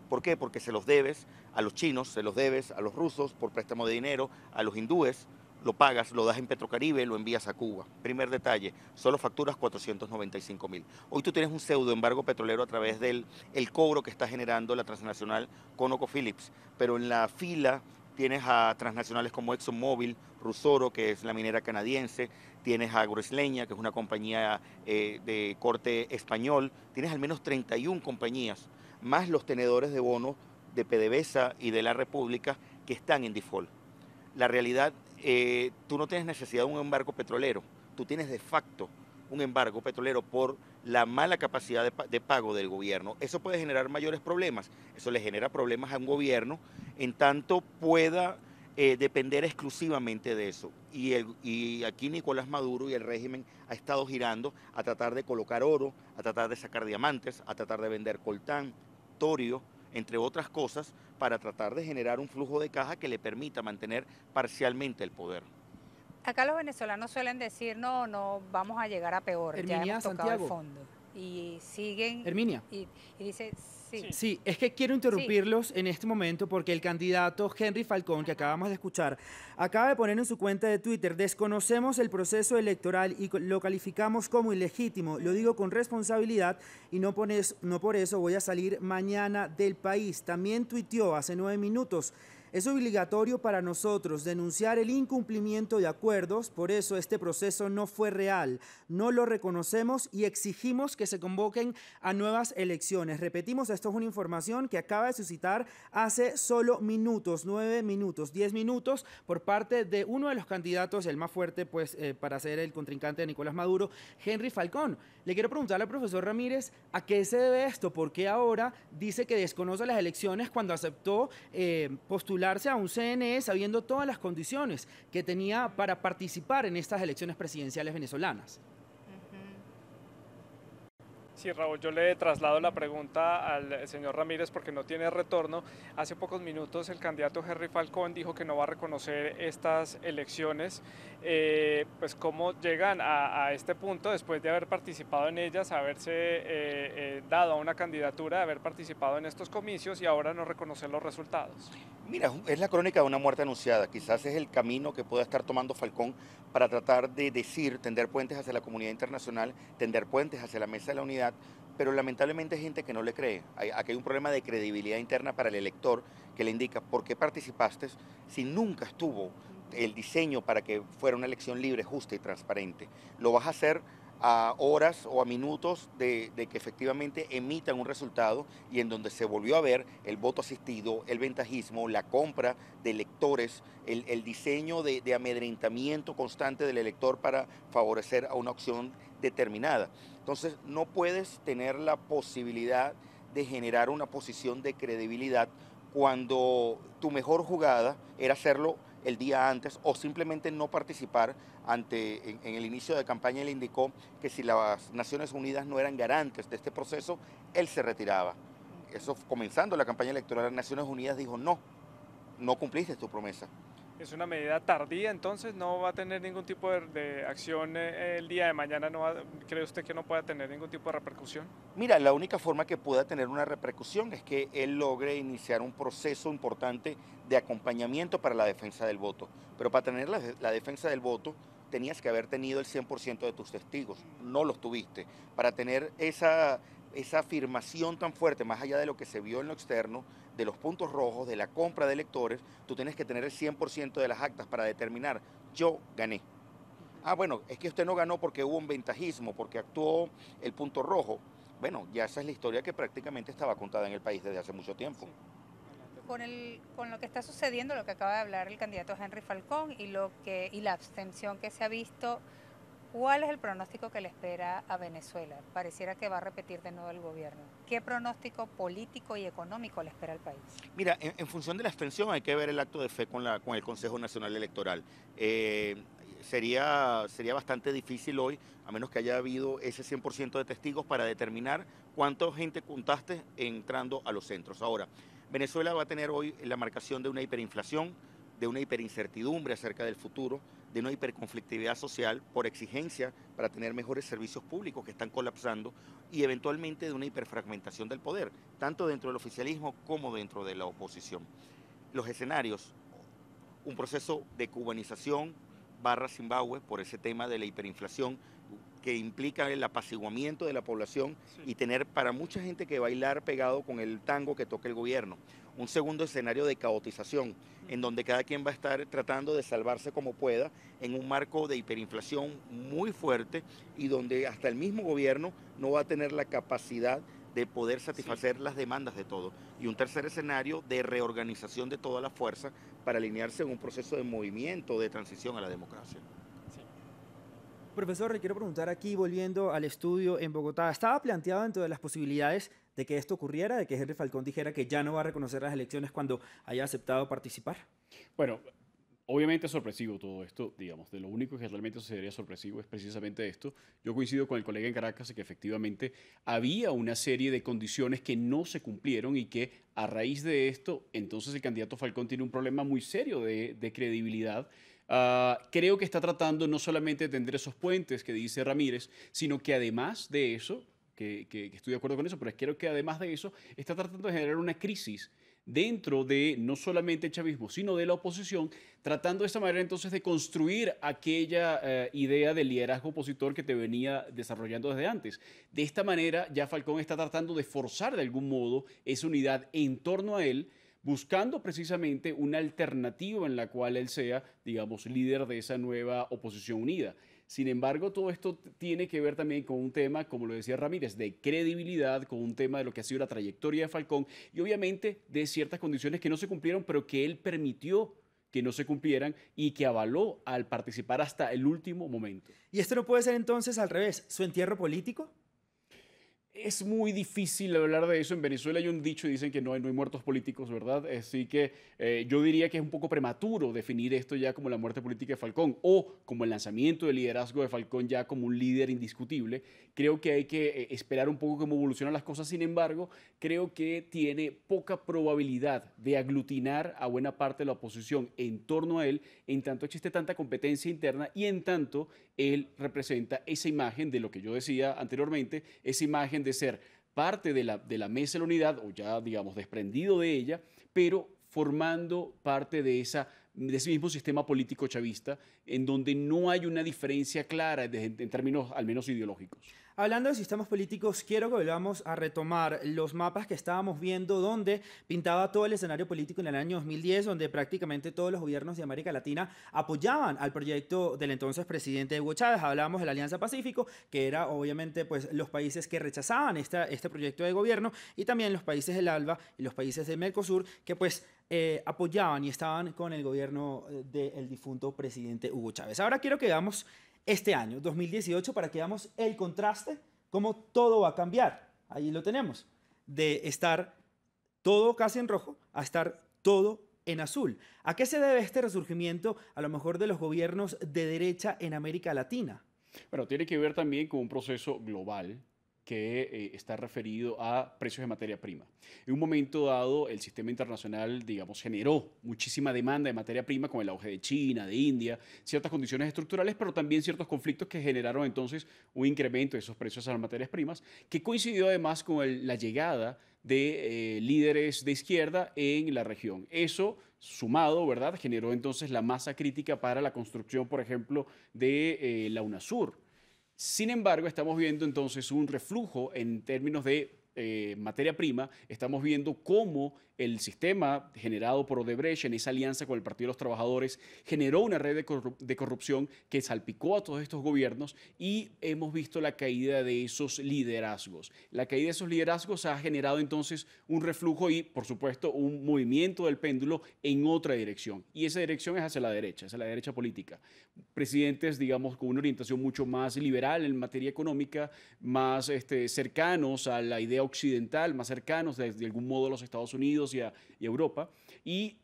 ¿Por qué? Porque se los debes a los chinos, se los debes a los rusos por préstamo de dinero, a los hindúes, lo pagas, lo das en Petrocaribe, lo envías a Cuba. Primer detalle, solo facturas 495.000. Hoy tú tienes un pseudo embargo petrolero a través del cobro que está generando la transnacional ConocoPhillips, pero en la fila tienes a transnacionales como ExxonMobil, Rusoro, que es la minera canadiense, tienes a Agroisleña, que es una compañía de corte español, tienes al menos 31 compañías, más los tenedores de bonos de PDVSA y de la República que están en default. La realidad, tú no tienes necesidad de un embargo petrolero, tú tienes de facto un embargo petrolero por la mala capacidad de pago del gobierno. Eso puede generar mayores problemas, eso le genera problemas a un gobierno en tanto pueda depender exclusivamente de eso. Y aquí Nicolás Maduro y el régimen ha estado girando a tratar de colocar oro, a tratar de sacar diamantes, a tratar de vender coltán, torio, entre otras cosas, para tratar de generar un flujo de caja que le permita mantener parcialmente el poder. Acá los venezolanos suelen decir, no vamos a llegar a peor, Herminia, ya hemos tocado Santiago. el fondo. Y siguen... Herminia. Y dice, sí. Sí, es que quiero interrumpirlos en este momento porque el candidato Henry Falcón, que acabamos de escuchar, acaba de poner en su cuenta de Twitter: desconocemos el proceso electoral y lo calificamos como ilegítimo. Lo digo con responsabilidad y no por eso voy a salir mañana del país. También tuiteó hace 9 minutos: es obligatorio para nosotros denunciar el incumplimiento de acuerdos, por eso este proceso no fue real, no lo reconocemos y exigimos que se convoquen a nuevas elecciones. Repetimos, esto es una información que acaba de suscitar hace solo minutos, 9 minutos, 10 minutos, por parte de uno de los candidatos, el más fuerte pues para ser el contrincante de Nicolás Maduro, Henry Falcón. Le quiero preguntarle al profesor Ramírez, ¿a qué se debe esto? ¿Por qué ahora dice que desconoce las elecciones cuando aceptó postularse a un CNE sabiendo todas las condiciones que tenía para participar en estas elecciones presidenciales venezolanas? Sí, Raúl, yo le traslado la pregunta al señor Ramírez porque no tiene retorno. Hace pocos minutos el candidato Henry Falcón dijo que no va a reconocer estas elecciones. Pues cómo llegan a este punto después de haber participado en ellas, haberse dado a una candidatura, haber participado en estos comicios y ahora no reconocer los resultados. Mira, es la crónica de una muerte anunciada. Quizás es el camino que pueda estar tomando Falcón para tratar de tender puentes hacia la comunidad internacional, tender puentes hacia la mesa de la unidad, pero lamentablemente hay gente que no le cree. Aquí hay un problema de credibilidad interna para el elector que le indica por qué participaste si nunca estuvo el diseño para que fuera una elección libre, justa y transparente. Lo vas a hacer a horas o a minutos de que efectivamente emitan un resultado y en donde se volvió a ver el voto asistido, el ventajismo, la compra de electores, el diseño de amedrentamiento constante del elector para favorecer a una opción determinada. Entonces no puedes tener la posibilidad de generar una posición de credibilidad cuando tu mejor jugada era hacerlo el día antes o simplemente no participar en el inicio de campaña. Él indicó que si las Naciones Unidas no eran garantes de este proceso, él se retiraba. Eso comenzando la campaña electoral, las Naciones Unidas dijo no cumpliste tu promesa. Es una medida tardía, entonces no va a tener ningún tipo de acción el día de mañana. ¿Cree usted que no pueda tener ningún tipo de repercusión? Mira, la única forma que pueda tener una repercusión es que él logre iniciar un proceso importante de acompañamiento para la defensa del voto. Pero para tener la defensa del voto, tenías que haber tenido el 100% de tus testigos, no los tuviste. Para tener esa afirmación tan fuerte, más allá de lo que se vio en lo externo, de los puntos rojos, de la compra de electores, tú tienes que tener el 100% de las actas para determinar, yo gané. Ah, bueno, es que usted no ganó porque hubo un ventajismo, porque actuó el punto rojo. Bueno, ya esa es la historia que prácticamente estaba contada en el país desde hace mucho tiempo. Con lo que está sucediendo, lo que acaba de hablar el candidato Henry Falcón y la abstención que se ha visto, ¿cuál es el pronóstico que le espera a Venezuela? Pareciera que va a repetir de nuevo el gobierno. ¿Qué pronóstico político y económico le espera al país? Mira, en función de la abstención hay que ver el acto de fe con el Consejo Nacional Electoral. Sería bastante difícil hoy, a menos que haya habido ese 100% de testigos para determinar cuánta gente contaste entrando a los centros. Ahora, Venezuela va a tener hoy la marcación de una hiperinflación, de una hiperincertidumbre acerca del futuro, de una hiperconflictividad social por exigencia para tener mejores servicios públicos que están colapsando y eventualmente de una hiperfragmentación del poder, tanto dentro del oficialismo como dentro de la oposición. Los escenarios, un proceso de cubanización / Zimbabue por ese tema de la hiperinflación que implica el apaciguamiento de la población y tener para mucha gente que bailar pegado con el tango que toca el gobierno. Un segundo escenario de caotización, en donde cada quien va a estar tratando de salvarse como pueda en un marco de hiperinflación muy fuerte y donde hasta el mismo gobierno no va a tener la capacidad de poder satisfacer las demandas de todos. Y un tercer escenario de reorganización de toda la fuerza para alinearse en un proceso de movimiento, de transición a la democracia. Profesor, le quiero preguntar aquí, volviendo al estudio en Bogotá, ¿estaba planteado dentro de las posibilidades de que esto ocurriera, de que Henry Falcón dijera que ya no va a reconocer las elecciones cuando haya aceptado participar? Bueno, obviamente es sorpresivo todo esto, digamos, de lo único que realmente sería sorpresivo es precisamente esto. Yo coincido con el colega en Caracas de que efectivamente había una serie de condiciones que no se cumplieron y que a raíz de esto, entonces el candidato Falcón tiene un problema muy serio de credibilidad. Creo que está tratando no solamente de tender esos puentes que dice Ramírez, sino que además de eso, que estoy de acuerdo con eso, pero creo que además de eso está tratando de generar una crisis dentro de no solamente el chavismo, sino de la oposición, tratando de esta manera entonces de construir aquella idea de liderazgo opositor que te venía desarrollando desde antes. De esta manera ya Falcón está tratando de forzar de algún modo esa unidad en torno a él, buscando precisamente una alternativa en la cual él sea, digamos, líder de esa nueva oposición unida. Sin embargo, todo esto tiene que ver también con un tema, como lo decía Ramírez, de credibilidad, con un tema de lo que ha sido la trayectoria de Falcón y obviamente de ciertas condiciones que no se cumplieron, pero que él permitió que no se cumplieran y que avaló al participar hasta el último momento. ¿Y esto no puede ser entonces al revés, su entierro político? Es muy difícil hablar de eso. En Venezuela hay un dicho y dicen que no hay muertos políticos, ¿verdad? Así que yo diría que es un poco prematuro definir esto ya como la muerte política de Falcón o como el lanzamiento del liderazgo de Falcón ya como un líder indiscutible. Creo que hay que esperar un poco cómo evolucionan las cosas. Sin embargo, creo que tiene poca probabilidad de aglutinar a buena parte de la oposición en torno a él, en tanto existe tanta competencia interna y en tanto él representa esa imagen de lo que yo decía anteriormente, esa imagen de ser parte de la mesa de la unidad, o ya, digamos, desprendido de ella, pero formando parte de ese mismo sistema político chavista, en donde no hay una diferencia clara en términos al menos ideológicos. Hablando de sistemas políticos, quiero que volvamos a retomar los mapas que estábamos viendo donde pintaba todo el escenario político en el año 2010, donde prácticamente todos los gobiernos de América Latina apoyaban al proyecto del entonces presidente Hugo Chávez. Hablábamos de la Alianza Pacífico, que era obviamente pues, los países que rechazaban este proyecto de gobierno, y también los países del ALBA y los países de Mercosur, que pues apoyaban y estaban con el gobierno del difunto presidente Hugo Chávez. Ahora quiero que veamos este año, 2018, para que veamos el contraste, cómo todo va a cambiar. Ahí lo tenemos, de estar todo casi en rojo a estar todo en azul. ¿A qué se debe este resurgimiento, a lo mejor, de los gobiernos de derecha en América Latina? Bueno, tiene que ver también con un proceso global que está referido a precios de materia prima. En un momento dado, el sistema internacional, digamos, generó muchísima demanda de materia prima con el auge de China, de India, ciertas condiciones estructurales, pero también ciertos conflictos que generaron entonces un incremento de esos precios a las materias primas, que coincidió además con la llegada de líderes de izquierda en la región. Eso, sumado, ¿verdad?, generó entonces la masa crítica para la construcción, por ejemplo, de la UNASUR. Sin embargo, estamos viendo entonces un reflujo en términos de materia prima. Estamos viendo cómo el sistema generado por Odebrecht en esa alianza con el Partido de los Trabajadores generó una red de corrupción que salpicó a todos estos gobiernos y hemos visto la caída de esos liderazgos. La caída de esos liderazgos ha generado entonces un reflujo y, por supuesto, un movimiento del péndulo en otra dirección. Y esa dirección es hacia la derecha política. Presidentes, digamos, con una orientación mucho más liberal en materia económica, más cercanos a la idea occidental, más cercanos de algún modo a los Estados Unidos y a Europa, y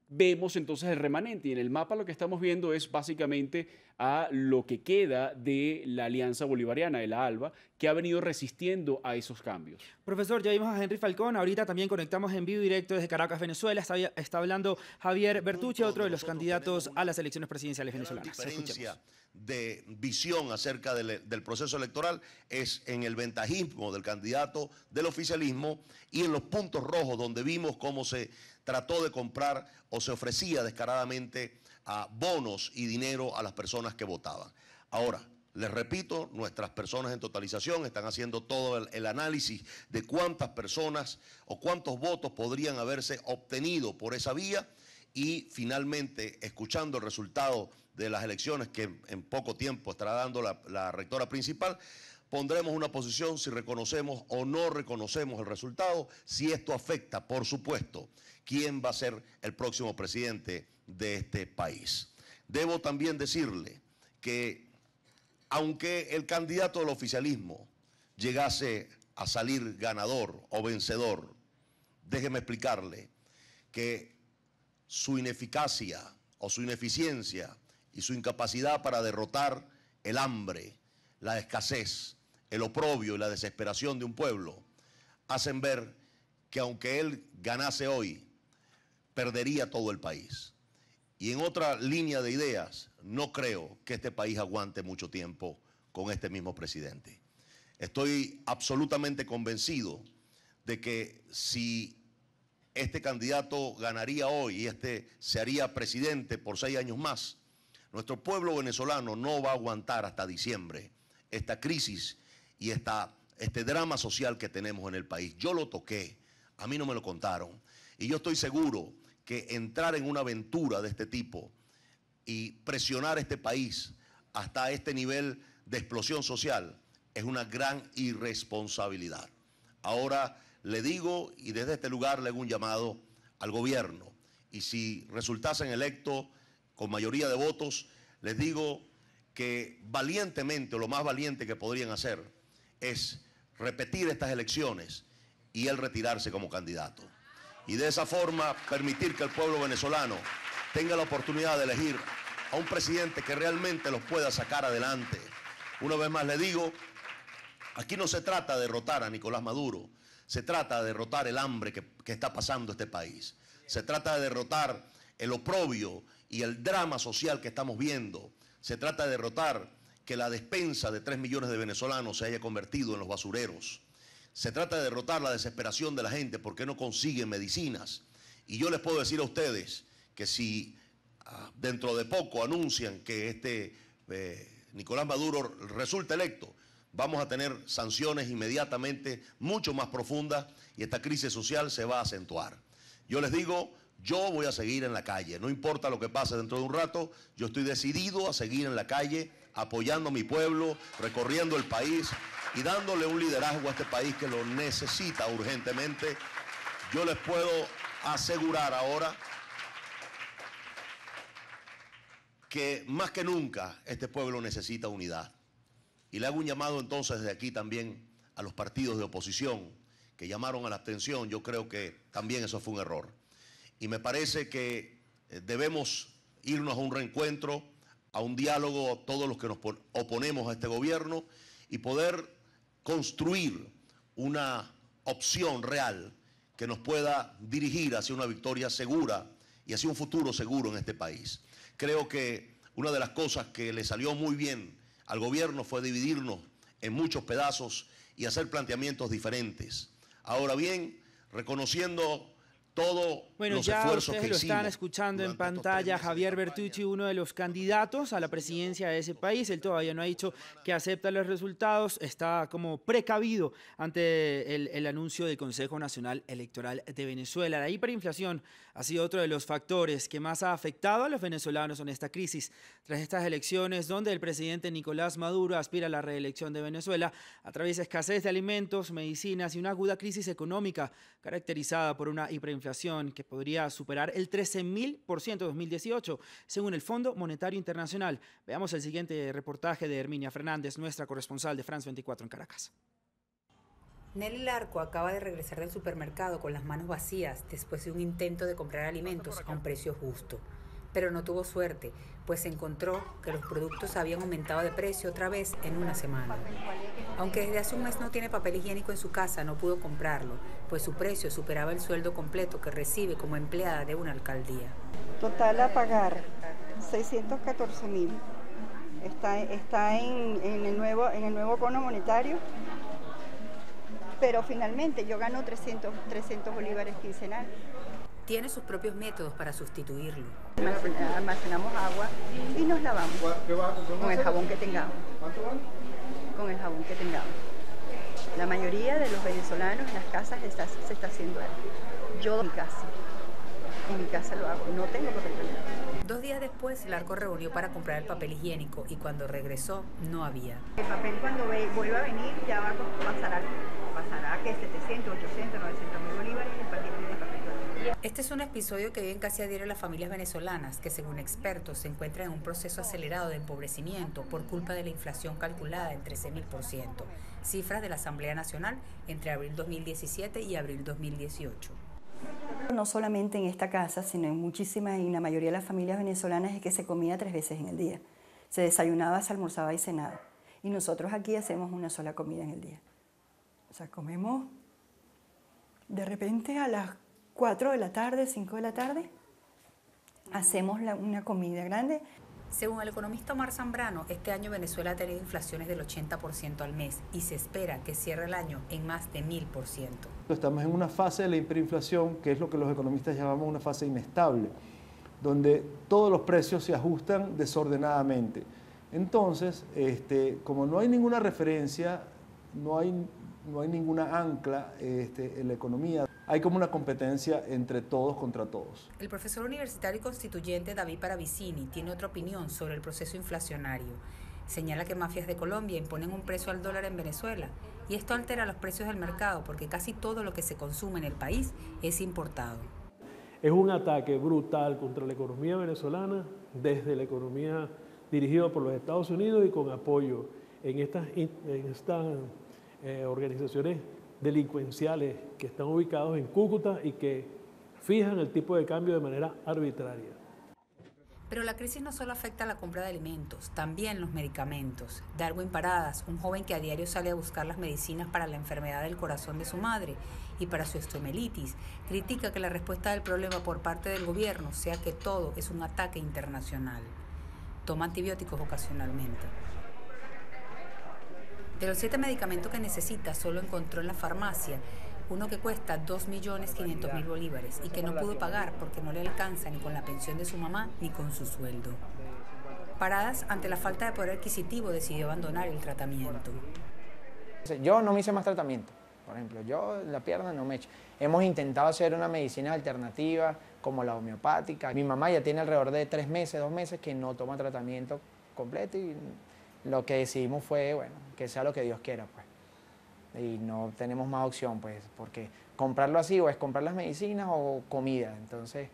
vemos entonces el remanente. Y en el mapa lo que estamos viendo es básicamente a lo que queda de la Alianza Bolivariana, de la ALBA, que ha venido resistiendo a esos cambios. Profesor, ya vimos a Henry Falcón, ahorita también conectamos en vivo directo desde Caracas, Venezuela. Está hablando Javier Bertucci, otro de los candidatos a las elecciones presidenciales venezolanas. La diferencia de visión acerca del proceso electoral es en el ventajismo del candidato del oficialismo y en los puntos rojos donde vimos cómo se trató de comprar o se ofrecía descaradamente a bonos y dinero a las personas que votaban. Ahora, les repito, nuestras personas en totalización están haciendo todo el análisis de cuántas personas o cuántos votos podrían haberse obtenido por esa vía y finalmente, escuchando el resultado de las elecciones que en poco tiempo estará dando la rectora principal, pondremos una posición si reconocemos o no reconocemos el resultado, si esto afecta, por supuesto, quién va a ser el próximo presidente de este país. Debo también decirle que aunque el candidato del oficialismo llegase a salir ganador o vencedor, déjeme explicarle que su ineficacia o su ineficiencia y su incapacidad para derrotar el hambre, la escasez, el oprobio y la desesperación de un pueblo hacen ver que aunque él ganase hoy, perdería todo el país. Y en otra línea de ideas, no creo que este país aguante mucho tiempo con este mismo presidente. Estoy absolutamente convencido de que si este candidato ganaría hoy y se haría presidente por 6 años más, nuestro pueblo venezolano no va a aguantar hasta diciembre esta crisis y este drama social que tenemos en el país. Yo lo toqué, a mí no me lo contaron, y yo estoy seguro que entrar en una aventura de este tipo y presionar a este país hasta este nivel de explosión social es una gran irresponsabilidad. Ahora le digo, y desde este lugar le hago un llamado al gobierno, y si resultasen electos con mayoría de votos, les digo que valientemente, o lo más valiente que podrían hacer, es repetir estas elecciones y él retirarse como candidato. Y de esa forma permitir que el pueblo venezolano tenga la oportunidad de elegir a un presidente que realmente los pueda sacar adelante. Una vez más le digo, aquí no se trata de derrotar a Nicolás Maduro, se trata de derrotar el hambre que está pasando este país. Se trata de derrotar el oprobio y el drama social que estamos viendo. Se trata de derrotar que la despensa de 3 millones de venezolanos se haya convertido en los basureros. Se trata de derrotar la desesperación de la gente porque no consiguen medicinas. Y yo les puedo decir a ustedes que si dentro de poco anuncian que Nicolás Maduro resulta electo, vamos a tener sanciones inmediatamente mucho más profundas y esta crisis social se va a acentuar. Yo les digo, yo voy a seguir en la calle, no importa lo que pase dentro de un rato, yo estoy decidido a seguir en la calle, apoyando a mi pueblo, recorriendo el país y dándole un liderazgo a este país que lo necesita urgentemente. Yo les puedo asegurar ahora que más que nunca este pueblo necesita unidad. Y le hago un llamado entonces desde aquí también a los partidos de oposición que llamaron a la abstención. Yo creo que también eso fue un error. Y me parece que debemos irnos a un reencuentro, a un diálogo, todos los que nos oponemos a este gobierno, y poder construir una opción real que nos pueda dirigir hacia una victoria segura y hacia un futuro seguro en este país. Creo que una de las cosas que le salió muy bien al gobierno fue dividirnos en muchos pedazos y hacer planteamientos diferentes. Ahora bien, reconociendo todos los esfuerzos que hicimos. Bueno, ya ustedes lo están escuchando en pantalla, Javier Bertucci, uno de los candidatos a la presidencia de ese país. Él todavía no ha dicho que acepta los resultados, está como precavido ante el anuncio del Consejo Nacional Electoral de Venezuela. La hiperinflación ha sido otro de los factores que más ha afectado a los venezolanos en esta crisis. Tras estas elecciones, donde el presidente Nicolás Maduro aspira a la reelección de Venezuela, atraviesa escasez de alimentos, medicinas y una aguda crisis económica caracterizada por una hiperinflación que podría superar el 13.000% en 2018, según el Fondo Monetario Internacional. Veamos el siguiente reportaje de Herminia Fernández, nuestra corresponsal de France 24 en Caracas. Nelly Larco acaba de regresar del supermercado con las manos vacías después de un intento de comprar alimentos a un precio justo. Pero no tuvo suerte, pues encontró que los productos habían aumentado de precio otra vez en una semana. Aunque desde hace un mes no tiene papel higiénico en su casa, no pudo comprarlo, pues su precio superaba el sueldo completo que recibe como empleada de una alcaldía. Total a pagar 614.000. Está en el nuevo bono monetario, pero finalmente yo gano 300 bolívares quincenal. Tiene sus propios métodos para sustituirlo. Almacenamos agua y nos lavamos con el jabón que tengamos. Con el jabón que tengamos. La mayoría de los venezolanos en las casas se está haciendo eso. Yo en mi casa lo hago, no tengo papel higiénico. 2 días después, Larco reunió para comprar el papel higiénico y cuando regresó, no había. El papel cuando vuelva a venir ya pasará que 700, 800, 900.000 bolívares el paquete de papel. Este es un episodio que viven casi a diario las familias venezolanas, que según expertos se encuentran en un proceso acelerado de empobrecimiento por culpa de la inflación calculada en 13.000%, cifras de la Asamblea Nacional entre abril 2017 y abril 2018. No solamente en esta casa, sino en muchísimas y en la mayoría de las familias venezolanas es que se comía 3 veces en el día. Se desayunaba, se almorzaba y cenaba. Y nosotros aquí hacemos una sola comida en el día. O sea, comemos de repente a las 4 de la tarde, 5 de la tarde, hacemos una comida grande. Según el economista Omar Zambrano, este año Venezuela ha tenido inflaciones del 80% al mes y se espera que cierre el año en más de 1000%. Estamos en una fase de la hiperinflación, que es lo que los economistas llamamos una fase inestable, donde todos los precios se ajustan desordenadamente. Entonces, como no hay ninguna referencia, no hay ninguna ancla en la economía, hay como una competencia entre todos contra todos. El profesor universitario y constituyente David Paravicini tiene otra opinión sobre el proceso inflacionario. Señala que mafias de Colombia imponen un precio al dólar en Venezuela y esto altera los precios del mercado porque casi todo lo que se consume en el país es importado. Es un ataque brutal contra la economía venezolana, desde la economía dirigida por los Estados Unidos y con apoyo en estas organizaciones delincuenciales que están ubicados en Cúcuta y que fijan el tipo de cambio de manera arbitraria. Pero la crisis no solo afecta a la compra de alimentos, también los medicamentos. Darwin Paradas, un joven que a diario sale a buscar las medicinas para la enfermedad del corazón de su madre y para su osteomielitis, critica que la respuesta del problema por parte del gobierno sea que todo es un ataque internacional. Toma antibióticos ocasionalmente. De los 7 medicamentos que necesita, solo encontró en la farmacia uno que cuesta 2.500.000 bolívares y que no pudo pagar porque no le alcanza ni con la pensión de su mamá ni con su sueldo. Paradas, ante la falta de poder adquisitivo, decidió abandonar el tratamiento. Yo no me hice más tratamiento. Por ejemplo, yo la pierna no me he hecho. Hemos intentado hacer una medicina alternativa como la homeopática. Mi mamá ya tiene alrededor de 3 meses, 2 meses que no toma tratamiento completo y lo que decidimos fue, bueno, que sea lo que Dios quiera, pues. Y no tenemos más opción, pues, porque comprarlo así o es comprar las medicinas o comida. Entonces,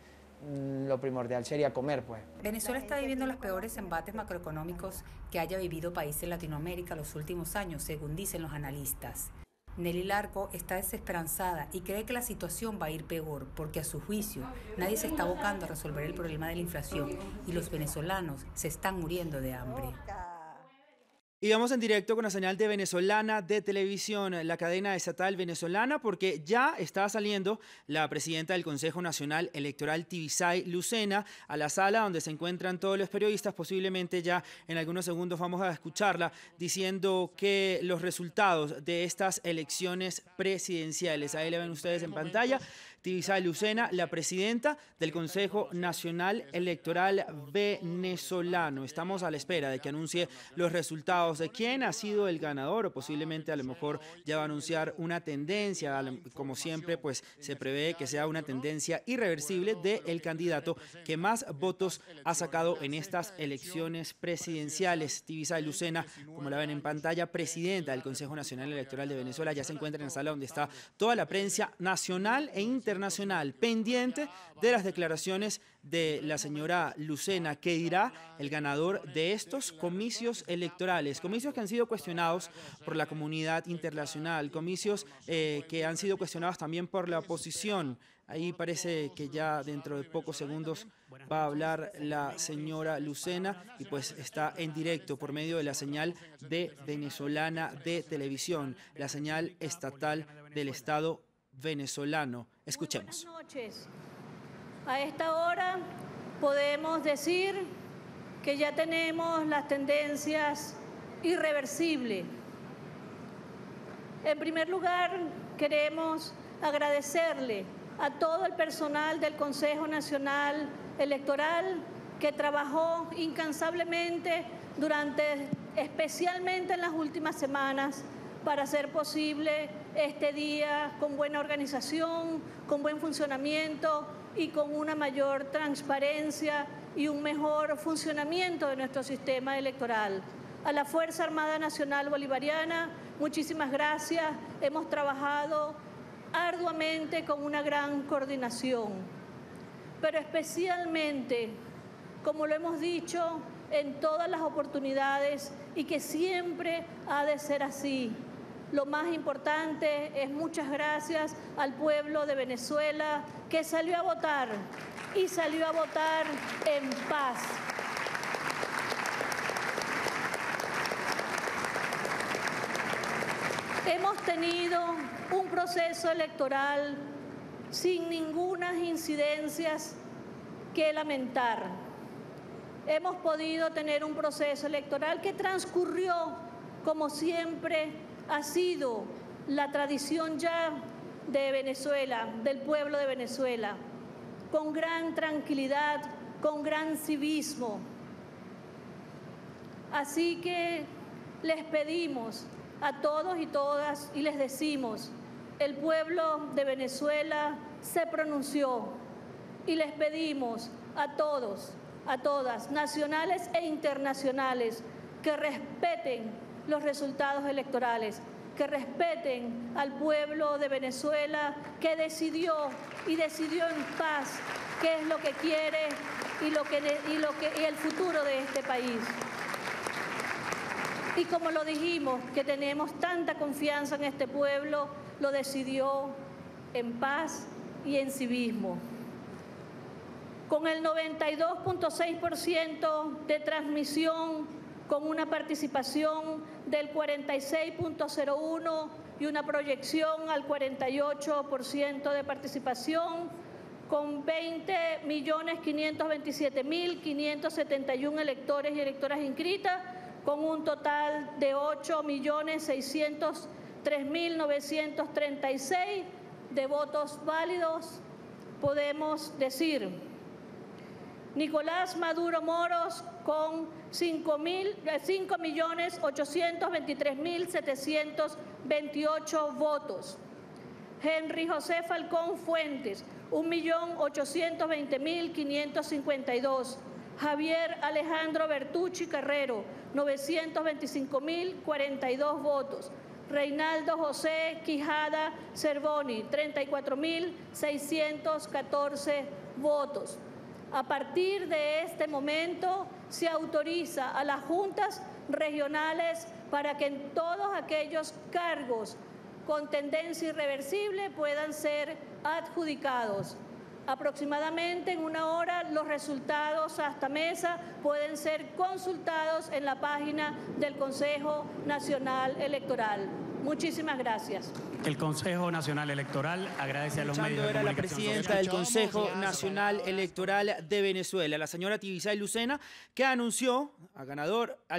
lo primordial sería comer, pues. Venezuela está viviendo los peores embates macroeconómicos que haya vivido país en Latinoamérica los últimos años, según dicen los analistas. Nelly Larco está desesperanzada y cree que la situación va a ir peor, porque a su juicio nadie se está abocando a resolver el problema de la inflación y los venezolanos se están muriendo de hambre. Y vamos en directo con la señal de Venezolana de Televisión, la cadena estatal venezolana, porque ya está saliendo la presidenta del Consejo Nacional Electoral, Tibisay Lucena, a la sala donde se encuentran todos los periodistas. Posiblemente ya en algunos segundos vamos a escucharla diciendo que los resultados de estas elecciones presidenciales, ahí le ven ustedes en pantalla, Tibisay Lucena, la presidenta del Consejo Nacional Electoral venezolano. Estamos a la espera de que anuncie los resultados de quién ha sido el ganador, o posiblemente a lo mejor ya va a anunciar una tendencia, como siempre pues se prevé que sea una tendencia irreversible del candidato que más votos ha sacado en estas elecciones presidenciales. Tibisay Lucena, como la ven en pantalla, presidenta del Consejo Nacional Electoral de Venezuela, ya se encuentra en la sala donde está toda la prensa nacional e internacional, pendiente de las declaraciones de la señora Lucena, que dirá el ganador de estos comicios electorales, comicios que han sido cuestionados por la comunidad internacional, comicios que han sido cuestionados también por la oposición. Ahí parece que ya dentro de pocos segundos va a hablar la señora Lucena y pues está en directo por medio de la señal de Venezolana de Televisión, la señal estatal del Estado venezolano. Escuchemos. Buenas noches. A esta hora podemos decir que ya tenemos las tendencias irreversibles. En primer lugar, queremos agradecerle a todo el personal del Consejo Nacional Electoral que trabajó incansablemente especialmente en las últimas semanas, para hacer posible este día con buena organización, con buen funcionamiento y con una mayor transparencia y un mejor funcionamiento de nuestro sistema electoral. A la Fuerza Armada Nacional Bolivariana, muchísimas gracias. Hemos trabajado arduamente con una gran coordinación, pero especialmente, como lo hemos dicho en todas las oportunidades y que siempre ha de ser así, lo más importante es muchas gracias al pueblo de Venezuela que salió a votar y salió a votar en paz. Hemos tenido un proceso electoral sin ninguna incidencias que lamentar. Hemos podido tener un proceso electoral que transcurrió como siempre ha sido la tradición ya de Venezuela, del pueblo de Venezuela, con gran tranquilidad, con gran civismo. Así que les pedimos a todos y todas y les decimos, el pueblo de Venezuela se pronunció y les pedimos a todos, a todas, nacionales e internacionales, que respeten los resultados electorales, que respeten al pueblo de Venezuela que decidió y decidió en paz qué es lo que quiere y el futuro de este país. Y como lo dijimos, que tenemos tanta confianza en este pueblo, lo decidió en paz y en civismo. Con el 92.6% de transmisión, con una participación del 46.01% y una proyección al 48% de participación, con 20.527.571 electores y electoras inscritas, con un total de 8.603.936 de votos válidos, podemos decir: Nicolás Maduro Moros con 5.823.728 votos. Henry José Falcón Fuentes, 1.820.552. Javier Alejandro Bertucci Carrero, 925.042 votos. Reinaldo José Quijada Cervoni, 34.614 votos. A partir de este momento se autoriza a las juntas regionales para que en todos aquellos cargos con tendencia irreversible puedan ser adjudicados. Aproximadamente en una hora los resultados hasta mesa pueden ser consultados en la página del Consejo Nacional Electoral. Muchísimas gracias. El Consejo Nacional Electoral agradece a los medios de era la comunicación presidenta del Consejo Nacional Electoral de Venezuela, la señora Tibisay Lucena, que anunció al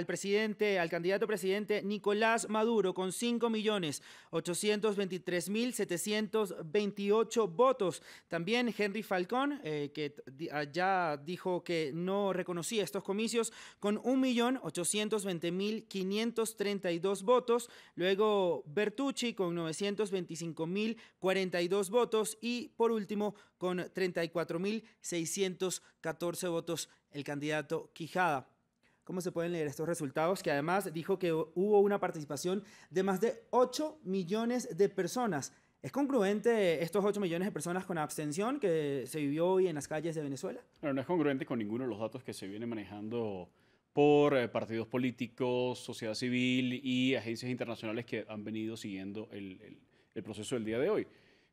candidato presidente Nicolás Maduro con 5.823.728 votos. También Henry Falcón, que ya dijo que no reconocía estos comicios, con 1.820.532 votos. Luego Bertucci con 925.042 votos y por último con 34.614 votos el candidato Quijada. ¿Cómo se pueden leer estos resultados? Que además dijo que hubo una participación de más de 8 millones de personas. ¿Es congruente estos 8 millones de personas con abstención que se vivió hoy en las calles de Venezuela? No es congruente con ninguno de los datos que se viene manejando por partidos políticos, sociedad civil y agencias internacionales que han venido siguiendo el proceso del día de hoy.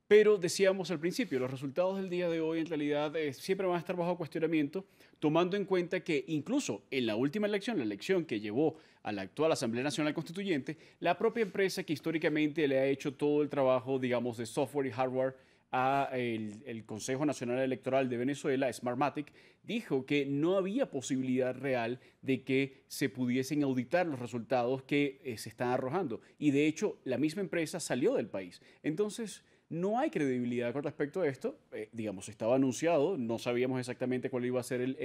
Pero decíamos al principio, los resultados del día de hoy en realidad siempre van a estar bajo cuestionamiento, tomando en cuenta que incluso en la última elección, la elección que llevó a la actual Asamblea Nacional Constituyente, la propia empresa que históricamente le ha hecho todo el trabajo, digamos, de software y hardware el Consejo Nacional Electoral de Venezuela, Smartmatic, dijo que no había posibilidad real de que se pudiesen auditar los resultados que se están arrojando. Y de hecho, la misma empresa salió del país. Entonces, no hay credibilidad con respecto a esto. Digamos, estaba anunciado, no sabíamos exactamente cuál iba a ser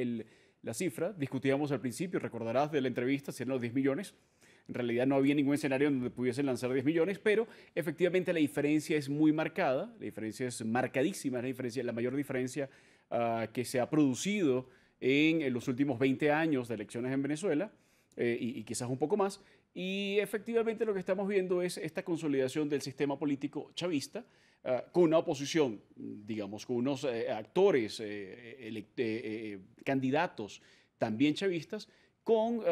la cifra. Discutíamos al principio, recordarás de la entrevista, si eran los 10 millones. En realidad no había ningún escenario donde pudiesen lanzar 10 millones, pero efectivamente la diferencia es muy marcada, la diferencia es marcadísima, la mayor diferencia que se ha producido en los últimos 20 años de elecciones en Venezuela, y quizás un poco más. Y efectivamente lo que estamos viendo es esta consolidación del sistema político chavista, con una oposición, digamos, con unos actores, candidatos también chavistas, con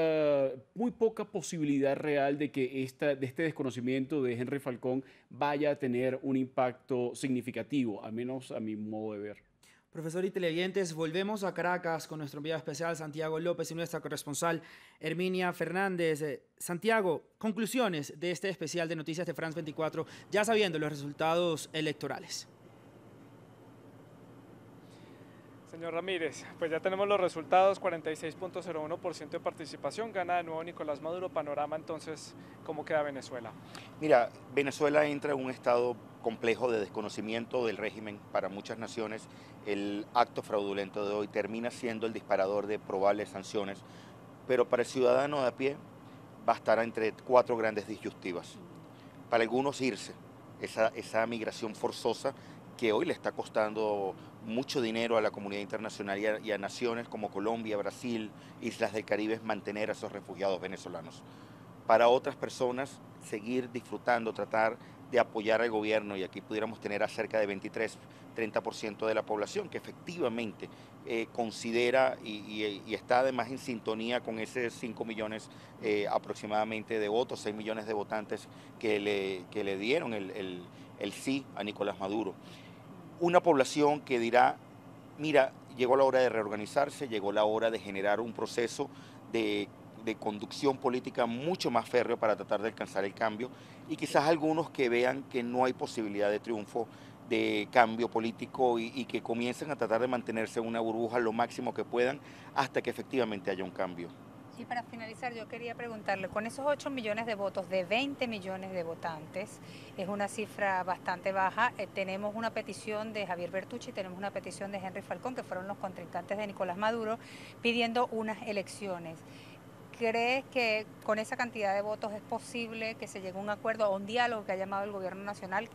muy poca posibilidad real de que este desconocimiento de Henry Falcón vaya a tener un impacto significativo, al menos a mi modo de ver. Profesor y televidentes, volvemos a Caracas con nuestro enviado especial Santiago López y nuestra corresponsal Herminia Fernández. Santiago, conclusiones de este especial de Noticias de France 24, ya sabiendo los resultados electorales. Señor Ramírez, pues ya tenemos los resultados, 46.01% de participación, gana de nuevo Nicolás Maduro. Panorama entonces, ¿cómo queda Venezuela? Mira, Venezuela entra en un estado complejo de desconocimiento del régimen para muchas naciones. El acto fraudulento de hoy termina siendo el disparador de probables sanciones, pero para el ciudadano de a pie va a estar entre 4 grandes disyuntivas. Para algunos irse, esa migración forzosa que hoy le está costando mucho dinero a la comunidad internacional y a naciones como Colombia, Brasil, Islas del Caribe, mantener a esos refugiados venezolanos. Para otras personas, seguir disfrutando, tratar de apoyar al gobierno, y aquí pudiéramos tener a cerca de 23-30% de la población que efectivamente considera y está además en sintonía con ese 5 millones aproximadamente de votos, 6 millones de votantes que le dieron el sí a Nicolás Maduro. Una población que dirá, mira, llegó la hora de reorganizarse, llegó la hora de generar un proceso de conducción política mucho más férreo para tratar de alcanzar el cambio, y quizás algunos que vean que no hay posibilidad de triunfo, de cambio político, y que comiencen a tratar de mantenerse en una burbuja lo máximo que puedan hasta que efectivamente haya un cambio. Y para finalizar, yo quería preguntarle, con esos 8 millones de votos de 20 millones de votantes, es una cifra bastante baja. Tenemos una petición de Javier Bertucci, tenemos una petición de Henry Falcón, que fueron los contrincantes de Nicolás Maduro, pidiendo unas elecciones. ¿Cree que con esa cantidad de votos es posible que se llegue a un acuerdo o un diálogo que ha llamado el gobierno nacional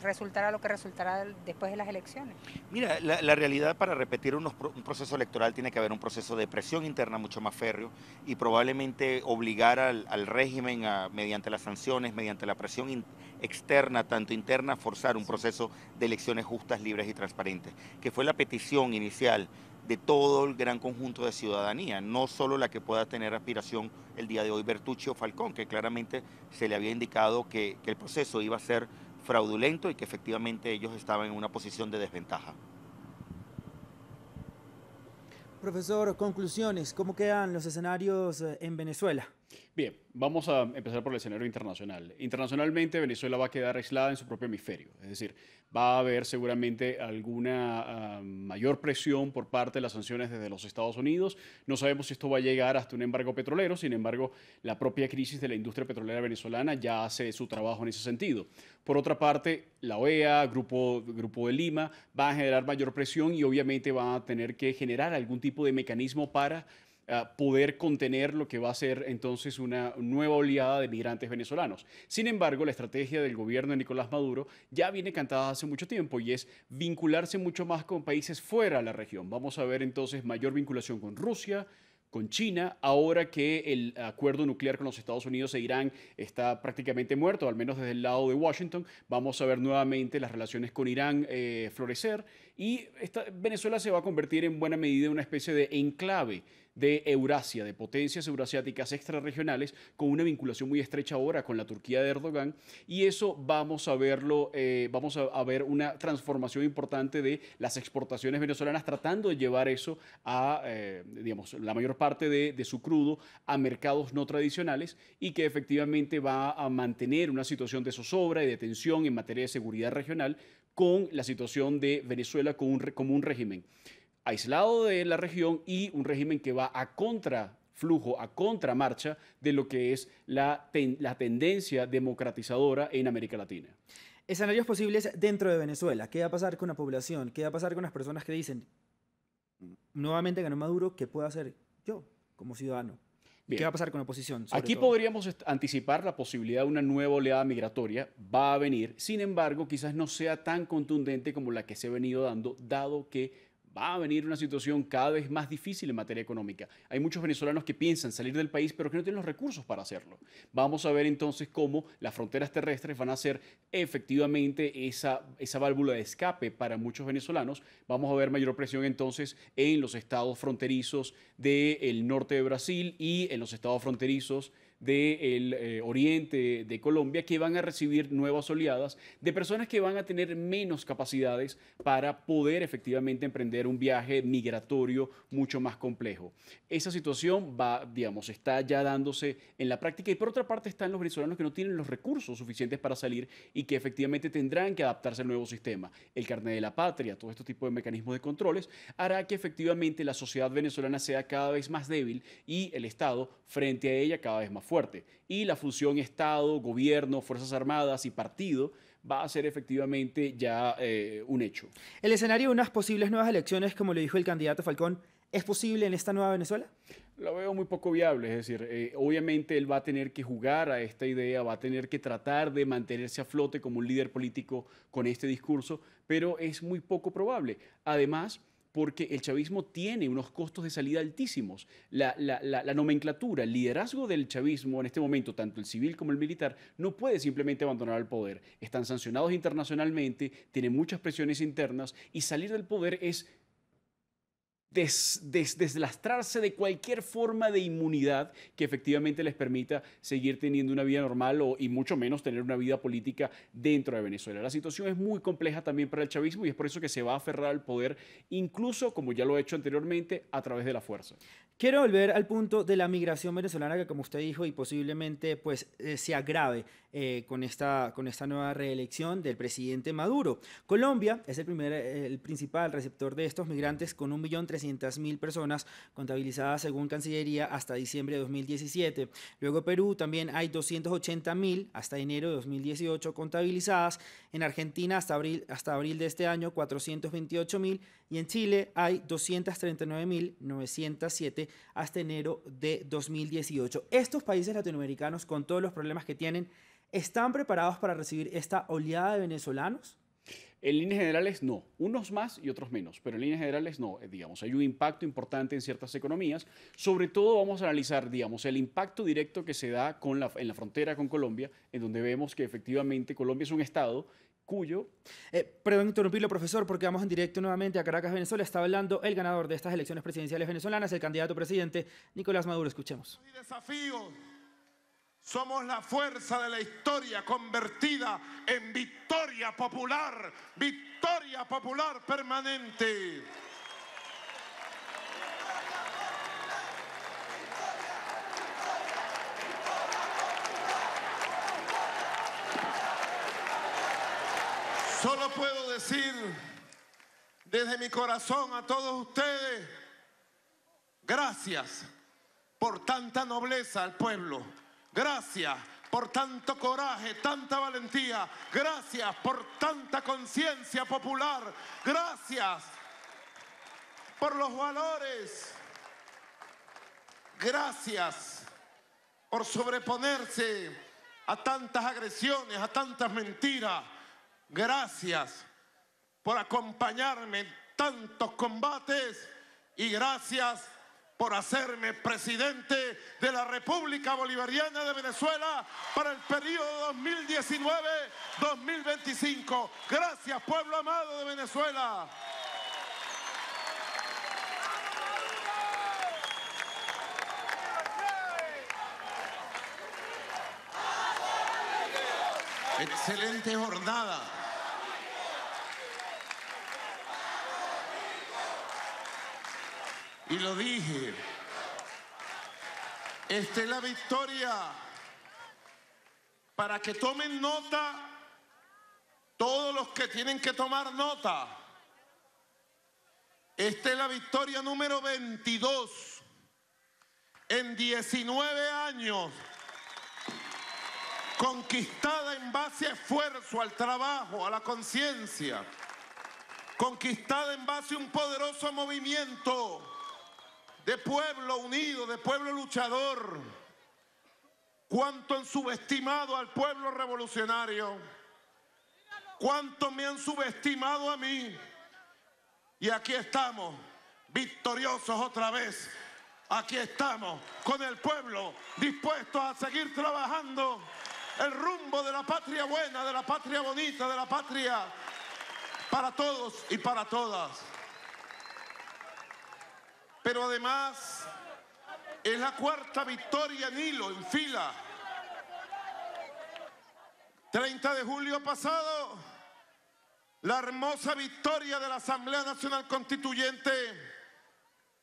resultará lo que resultará después de las elecciones? Mira, la realidad, para repetir un proceso electoral tiene que haber un proceso de presión interna mucho más férreo, y probablemente obligar al régimen mediante las sanciones, mediante la presión externa, tanto interna, forzar un proceso de elecciones justas, libres y transparentes, que fue la petición inicial de todo el gran conjunto de ciudadanía, no solo la que pueda tener aspiración el día de hoy Bertucci o Falcón, que claramente se le había indicado que el proceso iba a ser fraudulento y que efectivamente ellos estaban en una posición de desventaja. Profesor, conclusiones, ¿cómo quedan los escenarios en Venezuela? Bien, vamos a empezar por el escenario internacional. Internacionalmente, Venezuela va a quedar aislada en su propio hemisferio, es decir, va a haber seguramente alguna mayor presión por parte de las sanciones desde los Estados Unidos. No sabemos si esto va a llegar hasta un embargo petrolero, sin embargo, la propia crisis de la industria petrolera venezolana ya hace su trabajo en ese sentido. Por otra parte, la OEA, Grupo de Lima, va a generar mayor presión y obviamente va a tener que generar algún tipo de mecanismo para poder contener lo que va a ser entonces una nueva oleada de migrantes venezolanos. Sin embargo, la estrategia del gobierno de Nicolás Maduro ya viene cantada hace mucho tiempo y es vincularse mucho más con países fuera de la región. Vamos a ver entonces mayor vinculación con Rusia, con China, ahora que el acuerdo nuclear con los Estados Unidos e Irán está prácticamente muerto, al menos desde el lado de Washington. Vamos a ver nuevamente las relaciones con Irán florecer y Venezuela se va a convertir en buena medida en una especie de enclave de Eurasia, de potencias eurasiáticas extrarregionales, con una vinculación muy estrecha ahora con la Turquía de Erdogan, y eso vamos a verlo, vamos a ver una transformación importante de las exportaciones venezolanas, tratando de llevar eso a, digamos, la mayor parte de su crudo a mercados no tradicionales, y que efectivamente va a mantener una situación de zozobra y de tensión en materia de seguridad regional con la situación de Venezuela como un régimen aislado de la región y un régimen que va a contraflujo, a contramarcha de lo que es la tendencia democratizadora en América Latina. Escenarios posibles dentro de Venezuela. ¿Qué va a pasar con la población? ¿Qué va a pasar con las personas que dicen, nuevamente ganó Maduro, qué puedo hacer yo como ciudadano? Bien. ¿Qué va a pasar con la oposición? Aquí podríamos anticipar la posibilidad de una nueva oleada migratoria. Va a venir, sin embargo, quizás no sea tan contundente como la que se ha venido dando, dado que va a venir una situación cada vez más difícil en materia económica. Hay muchos venezolanos que piensan salir del país, pero que no tienen los recursos para hacerlo. Vamos a ver entonces cómo las fronteras terrestres van a ser efectivamente esa válvula de escape para muchos venezolanos. Vamos a ver mayor presión entonces en los estados fronterizos del norte de Brasil y en los estados fronterizos del oriente de Colombia, que van a recibir nuevas oleadas de personas que van a tener menos capacidades para poder efectivamente emprender un viaje migratorio mucho más complejo. Esa situación está ya dándose en la práctica, y por otra parte están los venezolanos que no tienen los recursos suficientes para salir y que efectivamente tendrán que adaptarse al nuevo sistema. El carnet de la patria, todo este tipo de mecanismos de controles, hará que efectivamente la sociedad venezolana sea cada vez más débil y el Estado frente a ella cada vez más fuerte. Y la función Estado, gobierno, Fuerzas Armadas y partido va a ser efectivamente ya un hecho. ¿El escenario de unas posibles nuevas elecciones, como le dijo el candidato Falcón, es posible en esta nueva Venezuela? Lo veo muy poco viable, es decir, obviamente él va a tener que jugar a esta idea, va a tener que tratar de mantenerse a flote como un líder político con este discurso, pero es muy poco probable. Además, porque el chavismo tiene unos costos de salida altísimos. La nomenclatura, el liderazgo del chavismo en este momento, tanto el civil como el militar, no puede simplemente abandonar el poder. Están sancionados internacionalmente, tienen muchas presiones internas, y salir del poder es deslastrarse de cualquier forma de inmunidad que efectivamente les permita seguir teniendo una vida normal y mucho menos tener una vida política dentro de Venezuela. La situación es muy compleja también para el chavismo, y es por eso que se va a aferrar al poder, incluso, como ya lo he hecho anteriormente, a través de la fuerza. Quiero volver al punto de la migración venezolana, que como usted dijo, y posiblemente pues, se agrave con esta nueva reelección del presidente Maduro. Colombia es el principal receptor de estos migrantes, con 1.300.000 personas contabilizadas según Cancillería hasta diciembre de 2017. Luego Perú también hay 280.000 hasta enero de 2018 contabilizadas. En Argentina hasta abril de este año 428.000, y en Chile hay 239.907 hasta enero de 2018. Estos países latinoamericanos, con todos los problemas que tienen, ¿están preparados para recibir esta oleada de venezolanos? En líneas generales no, unos más y otros menos, pero en líneas generales no, digamos, hay un impacto importante en ciertas economías. Sobre todo vamos a analizar, digamos, el impacto directo que se da en la frontera con Colombia, en donde vemos que efectivamente Colombia es un estado cuyo... Perdón interrumpirlo, profesor, porque vamos en directo nuevamente a Caracas, Venezuela. Está hablando el ganador de estas elecciones presidenciales venezolanas, el candidato presidente Nicolás Maduro. Escuchemos. Desafíos. Somos la fuerza de la historia convertida en victoria popular permanente. Solo puedo decir desde mi corazón a todos ustedes, gracias por tanta nobleza al pueblo. Gracias por tanto coraje, tanta valentía. Gracias por tanta conciencia popular. Gracias por los valores. Gracias por sobreponerse a tantas agresiones, a tantas mentiras. Gracias por acompañarme en tantos combates y gracias por hacerme presidente de la República Bolivariana de Venezuela para el periodo 2019-2025. Gracias, pueblo amado de Venezuela. Excelente jornada. Y lo dije, esta es la victoria. Para que tomen nota todos los que tienen que tomar nota. Esta es la victoria número 22 en 19 años. Conquistada en base a esfuerzo, al trabajo, a la conciencia. Conquistada en base a un poderoso movimiento de pueblo unido, de pueblo luchador. Cuánto han subestimado al pueblo revolucionario. Cuánto me han subestimado a mí. Y aquí estamos, victoriosos otra vez. Aquí estamos, con el pueblo, dispuestos a seguir trabajando el rumbo de la patria buena, de la patria bonita, de la patria para todos y para todas. Pero además es la cuarta victoria en hilo, en fila. 30 de julio pasado, la hermosa victoria de la Asamblea Nacional Constituyente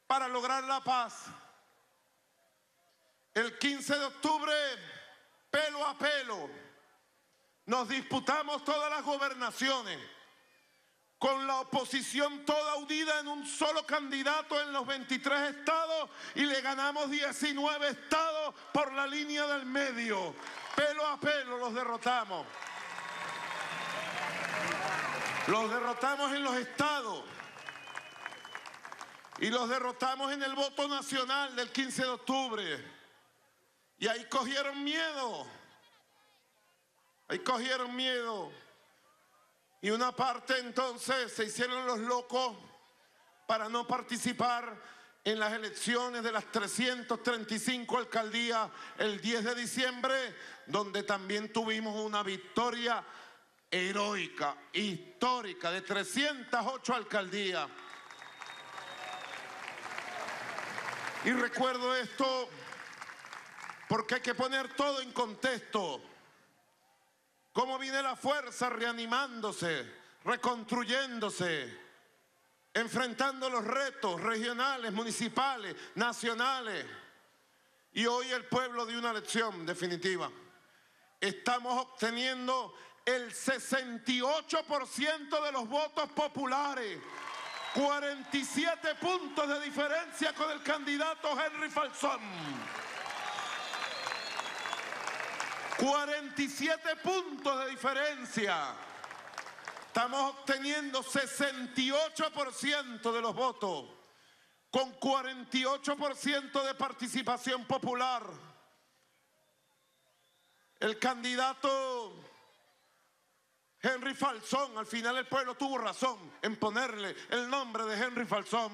para lograr la paz. El 15 de octubre, pelo a pelo, nos disputamos todas las gobernaciones, con la oposición toda unida en un solo candidato en los 23 estados y le ganamos 19 estados por la línea del medio. Pelo a pelo los derrotamos. Los derrotamos en los estados y los derrotamos en el voto nacional del 15 de octubre. Y ahí cogieron miedo. Ahí cogieron miedo. Y una parte entonces se hicieron los locos para no participar en las elecciones de las 335 alcaldías el 10 de diciembre, donde también tuvimos una victoria heroica, histórica, de 308 alcaldías. Y recuerdo esto porque hay que poner todo en contexto. Cómo viene la fuerza reanimándose, reconstruyéndose, enfrentando los retos regionales, municipales, nacionales. Y hoy el pueblo dio una lección definitiva. Estamos obteniendo el 68% de los votos populares. 47 puntos de diferencia con el candidato Henry Falzón. 47 puntos de diferencia. Estamos obteniendo 68% de los votos, con 48% de participación popular. El candidato Henry Falzón, al final el pueblo tuvo razón en ponerle el nombre de Henry Falzón.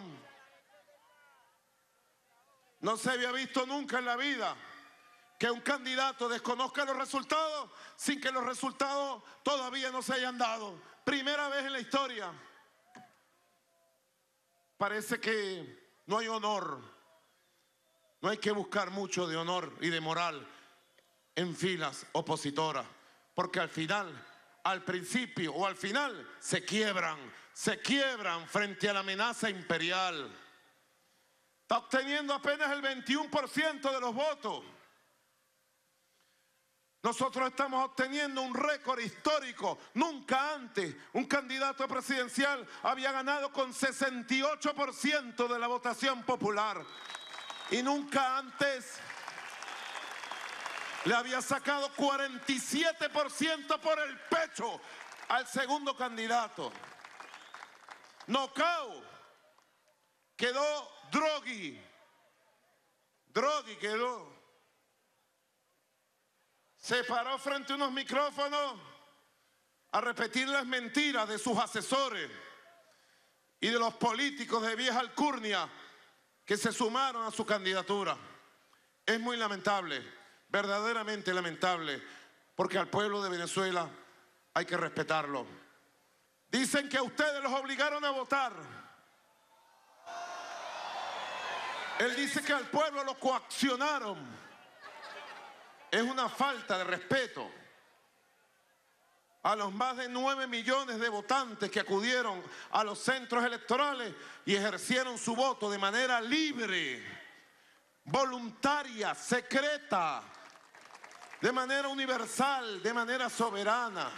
No se había visto nunca en la vida que un candidato desconozca los resultados sin que los resultados todavía no se hayan dado. Primera vez en la historia. Parece que no hay honor. No hay que buscar mucho de honor y de moral en filas opositoras. Porque al final, al principio o al final, se quiebran frente a la amenaza imperial. Está obteniendo apenas el 21% de los votos. Nosotros estamos obteniendo un récord histórico. Nunca antes un candidato presidencial había ganado con 68% de la votación popular. Y nunca antes le había sacado 47% por el pecho al segundo candidato. Knockout. Quedó Draghi. Draghi quedó. Se paró frente a unos micrófonos a repetir las mentiras de sus asesores y de los políticos de vieja alcurnia que se sumaron a su candidatura. Es muy lamentable, verdaderamente lamentable, porque al pueblo de Venezuela hay que respetarlo. Dicen que a ustedes los obligaron a votar. Él dice que al pueblo lo coaccionaron. Es una falta de respeto a los más de 9 millones de votantes que acudieron a los centros electorales y ejercieron su voto de manera libre, voluntaria, secreta, de manera universal, de manera soberana.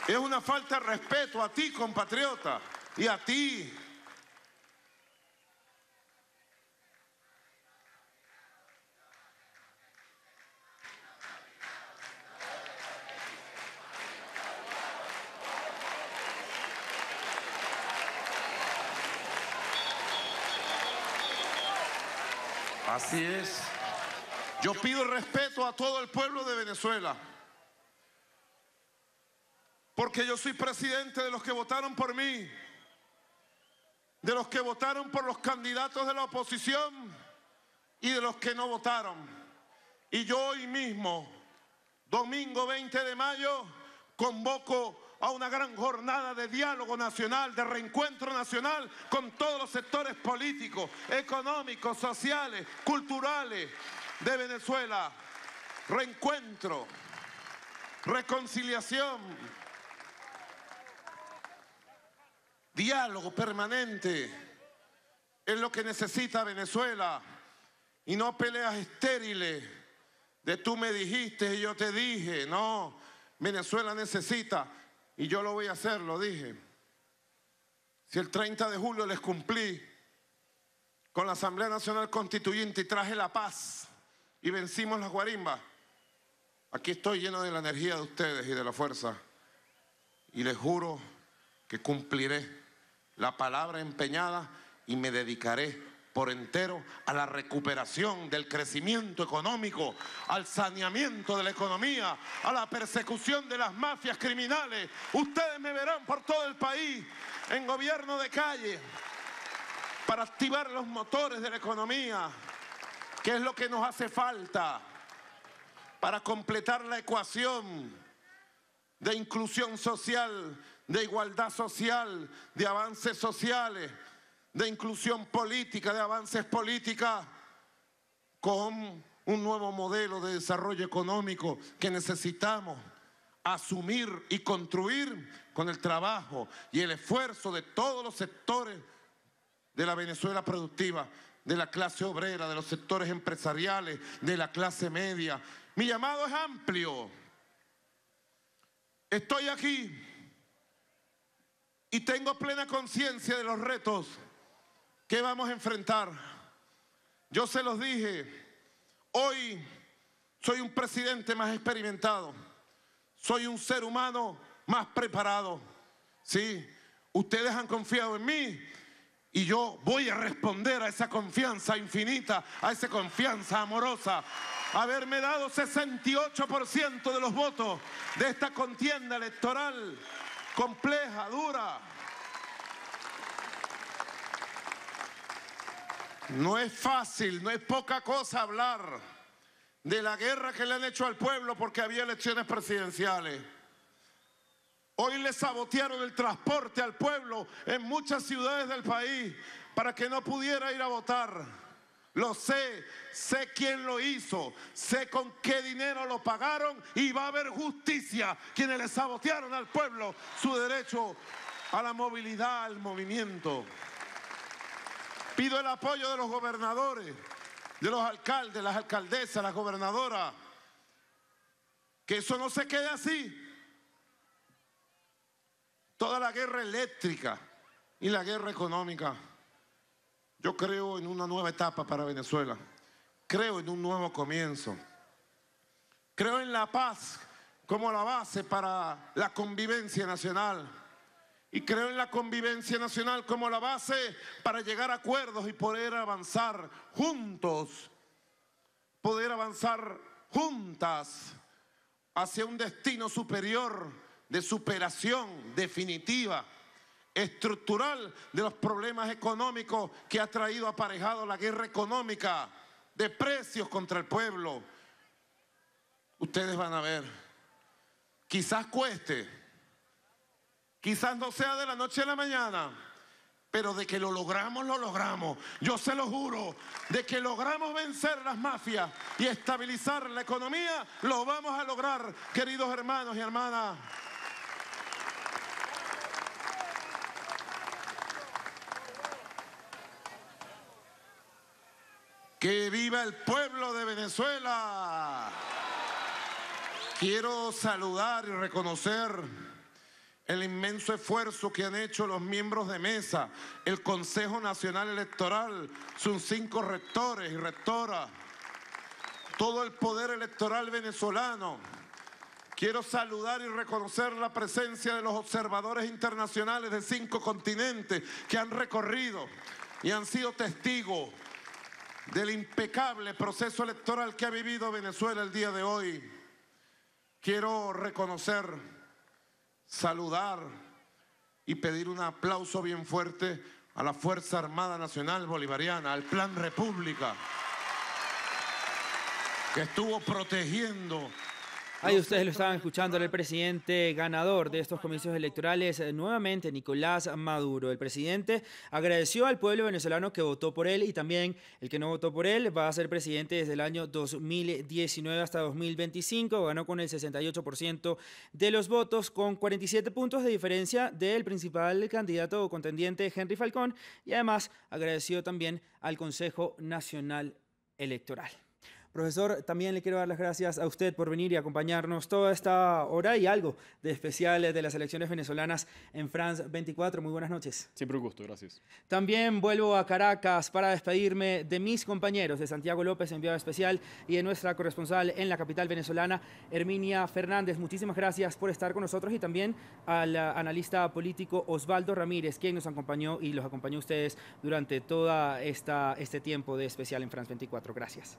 Es una falta de respeto a ti, compatriota, y a ti. Así es. Yo pido respeto a todo el pueblo de Venezuela, porque yo soy presidente de los que votaron por mí, de los que votaron por los candidatos de la oposición y de los que no votaron. Y yo hoy mismo, domingo 20 de mayo, convoco a una gran jornada de diálogo nacional, de reencuentro nacional con todos los sectores políticos, económicos, sociales, culturales de Venezuela. Reencuentro, reconciliación, diálogo permanente es lo que necesita Venezuela, y no peleas estériles de tú me dijiste y yo te dije. No, Venezuela necesita, y yo lo voy a hacer, lo dije. Si el 30 de julio les cumplí con la Asamblea Nacional Constituyente y traje la paz y vencimos las guarimbas, aquí estoy lleno de la energía de ustedes y de la fuerza, y les juro que cumpliré la palabra empeñada y me dedicaré por entero a la recuperación del crecimiento económico, al saneamiento de la economía, a la persecución de las mafias criminales. Ustedes me verán por todo el país en gobierno de calle para activar los motores de la economía, que es lo que nos hace falta para completar la ecuación de inclusión social, de igualdad social, de avances sociales, de inclusión política, de avances políticos, con un nuevo modelo de desarrollo económico que necesitamos asumir y construir con el trabajo y el esfuerzo de todos los sectores de la Venezuela productiva, de la clase obrera, de los sectores empresariales, de la clase media. Mi llamado es amplio. Estoy aquí y tengo plena conciencia de los retos que vamos a enfrentar. Yo se los dije, hoy soy un presidente más experimentado, soy un ser humano más preparado. Sí, ustedes han confiado en mí y yo voy a responder a esa confianza infinita, a esa confianza amorosa. Haberme dado 68% de los votos de esta contienda electoral compleja, dura. No es fácil, no es poca cosa hablar de la guerra que le han hecho al pueblo porque había elecciones presidenciales. Hoy le sabotearon el transporte al pueblo en muchas ciudades del país para que no pudiera ir a votar. Lo sé, sé quién lo hizo, sé con qué dinero lo pagaron, y va a haber justicia quienes le sabotearon al pueblo su derecho a la movilidad, al movimiento. Pido el apoyo de los gobernadores, de los alcaldes, las alcaldesas, las gobernadoras. Que eso no se quede así. Toda la guerra eléctrica y la guerra económica. Yo creo en una nueva etapa para Venezuela. Creo en un nuevo comienzo. Creo en la paz como la base para la convivencia nacional. Y creo en la convivencia nacional como la base para llegar a acuerdos y poder avanzar juntos. Poder avanzar juntas hacia un destino superior de superación definitiva, estructural de los problemas económicos que ha traído aparejado la guerra económica de precios contra el pueblo. Ustedes van a ver, quizás cueste, quizás no sea de la noche a la mañana, pero de que lo logramos, lo logramos. Yo se lo juro, de que logramos vencer las mafias y estabilizar la economía, lo vamos a lograr, queridos hermanos y hermanas. ¡Que viva el pueblo de Venezuela! Quiero saludar y reconocer el inmenso esfuerzo que han hecho los miembros de mesa, el Consejo Nacional Electoral, sus 5 rectores y rectoras, todo el poder electoral venezolano. Quiero saludar y reconocer la presencia de los observadores internacionales de 5 continentes que han recorrido y han sido testigos del impecable proceso electoral que ha vivido Venezuela el día de hoy. Quiero reconocer, saludar y pedir un aplauso bien fuerte a la Fuerza Armada Nacional Bolivariana, al Plan República, que estuvo protegiendo. Ahí ustedes lo estaban escuchando, el presidente ganador de estos comicios electorales, nuevamente Nicolás Maduro. El presidente agradeció al pueblo venezolano que votó por él y también el que no votó por él va a ser presidente desde el año 2019 hasta 2025. Ganó con el 68% de los votos, con 47 puntos de diferencia del principal candidato o contendiente Henry Falcón, y además agradeció también al Consejo Nacional Electoral. Profesor, también le quiero dar las gracias a usted por venir y acompañarnos toda esta hora y algo de especial de las elecciones venezolanas en France 24. Muy buenas noches. Siempre un gusto, gracias. También vuelvo a Caracas para despedirme de mis compañeros, de Santiago López, enviado especial, y de nuestra corresponsal en la capital venezolana, Herminia Fernández. Muchísimas gracias por estar con nosotros, y también al analista político Osvaldo Ramírez, quien nos acompañó y los acompañó a ustedes durante todo este tiempo de especial en France 24. Gracias.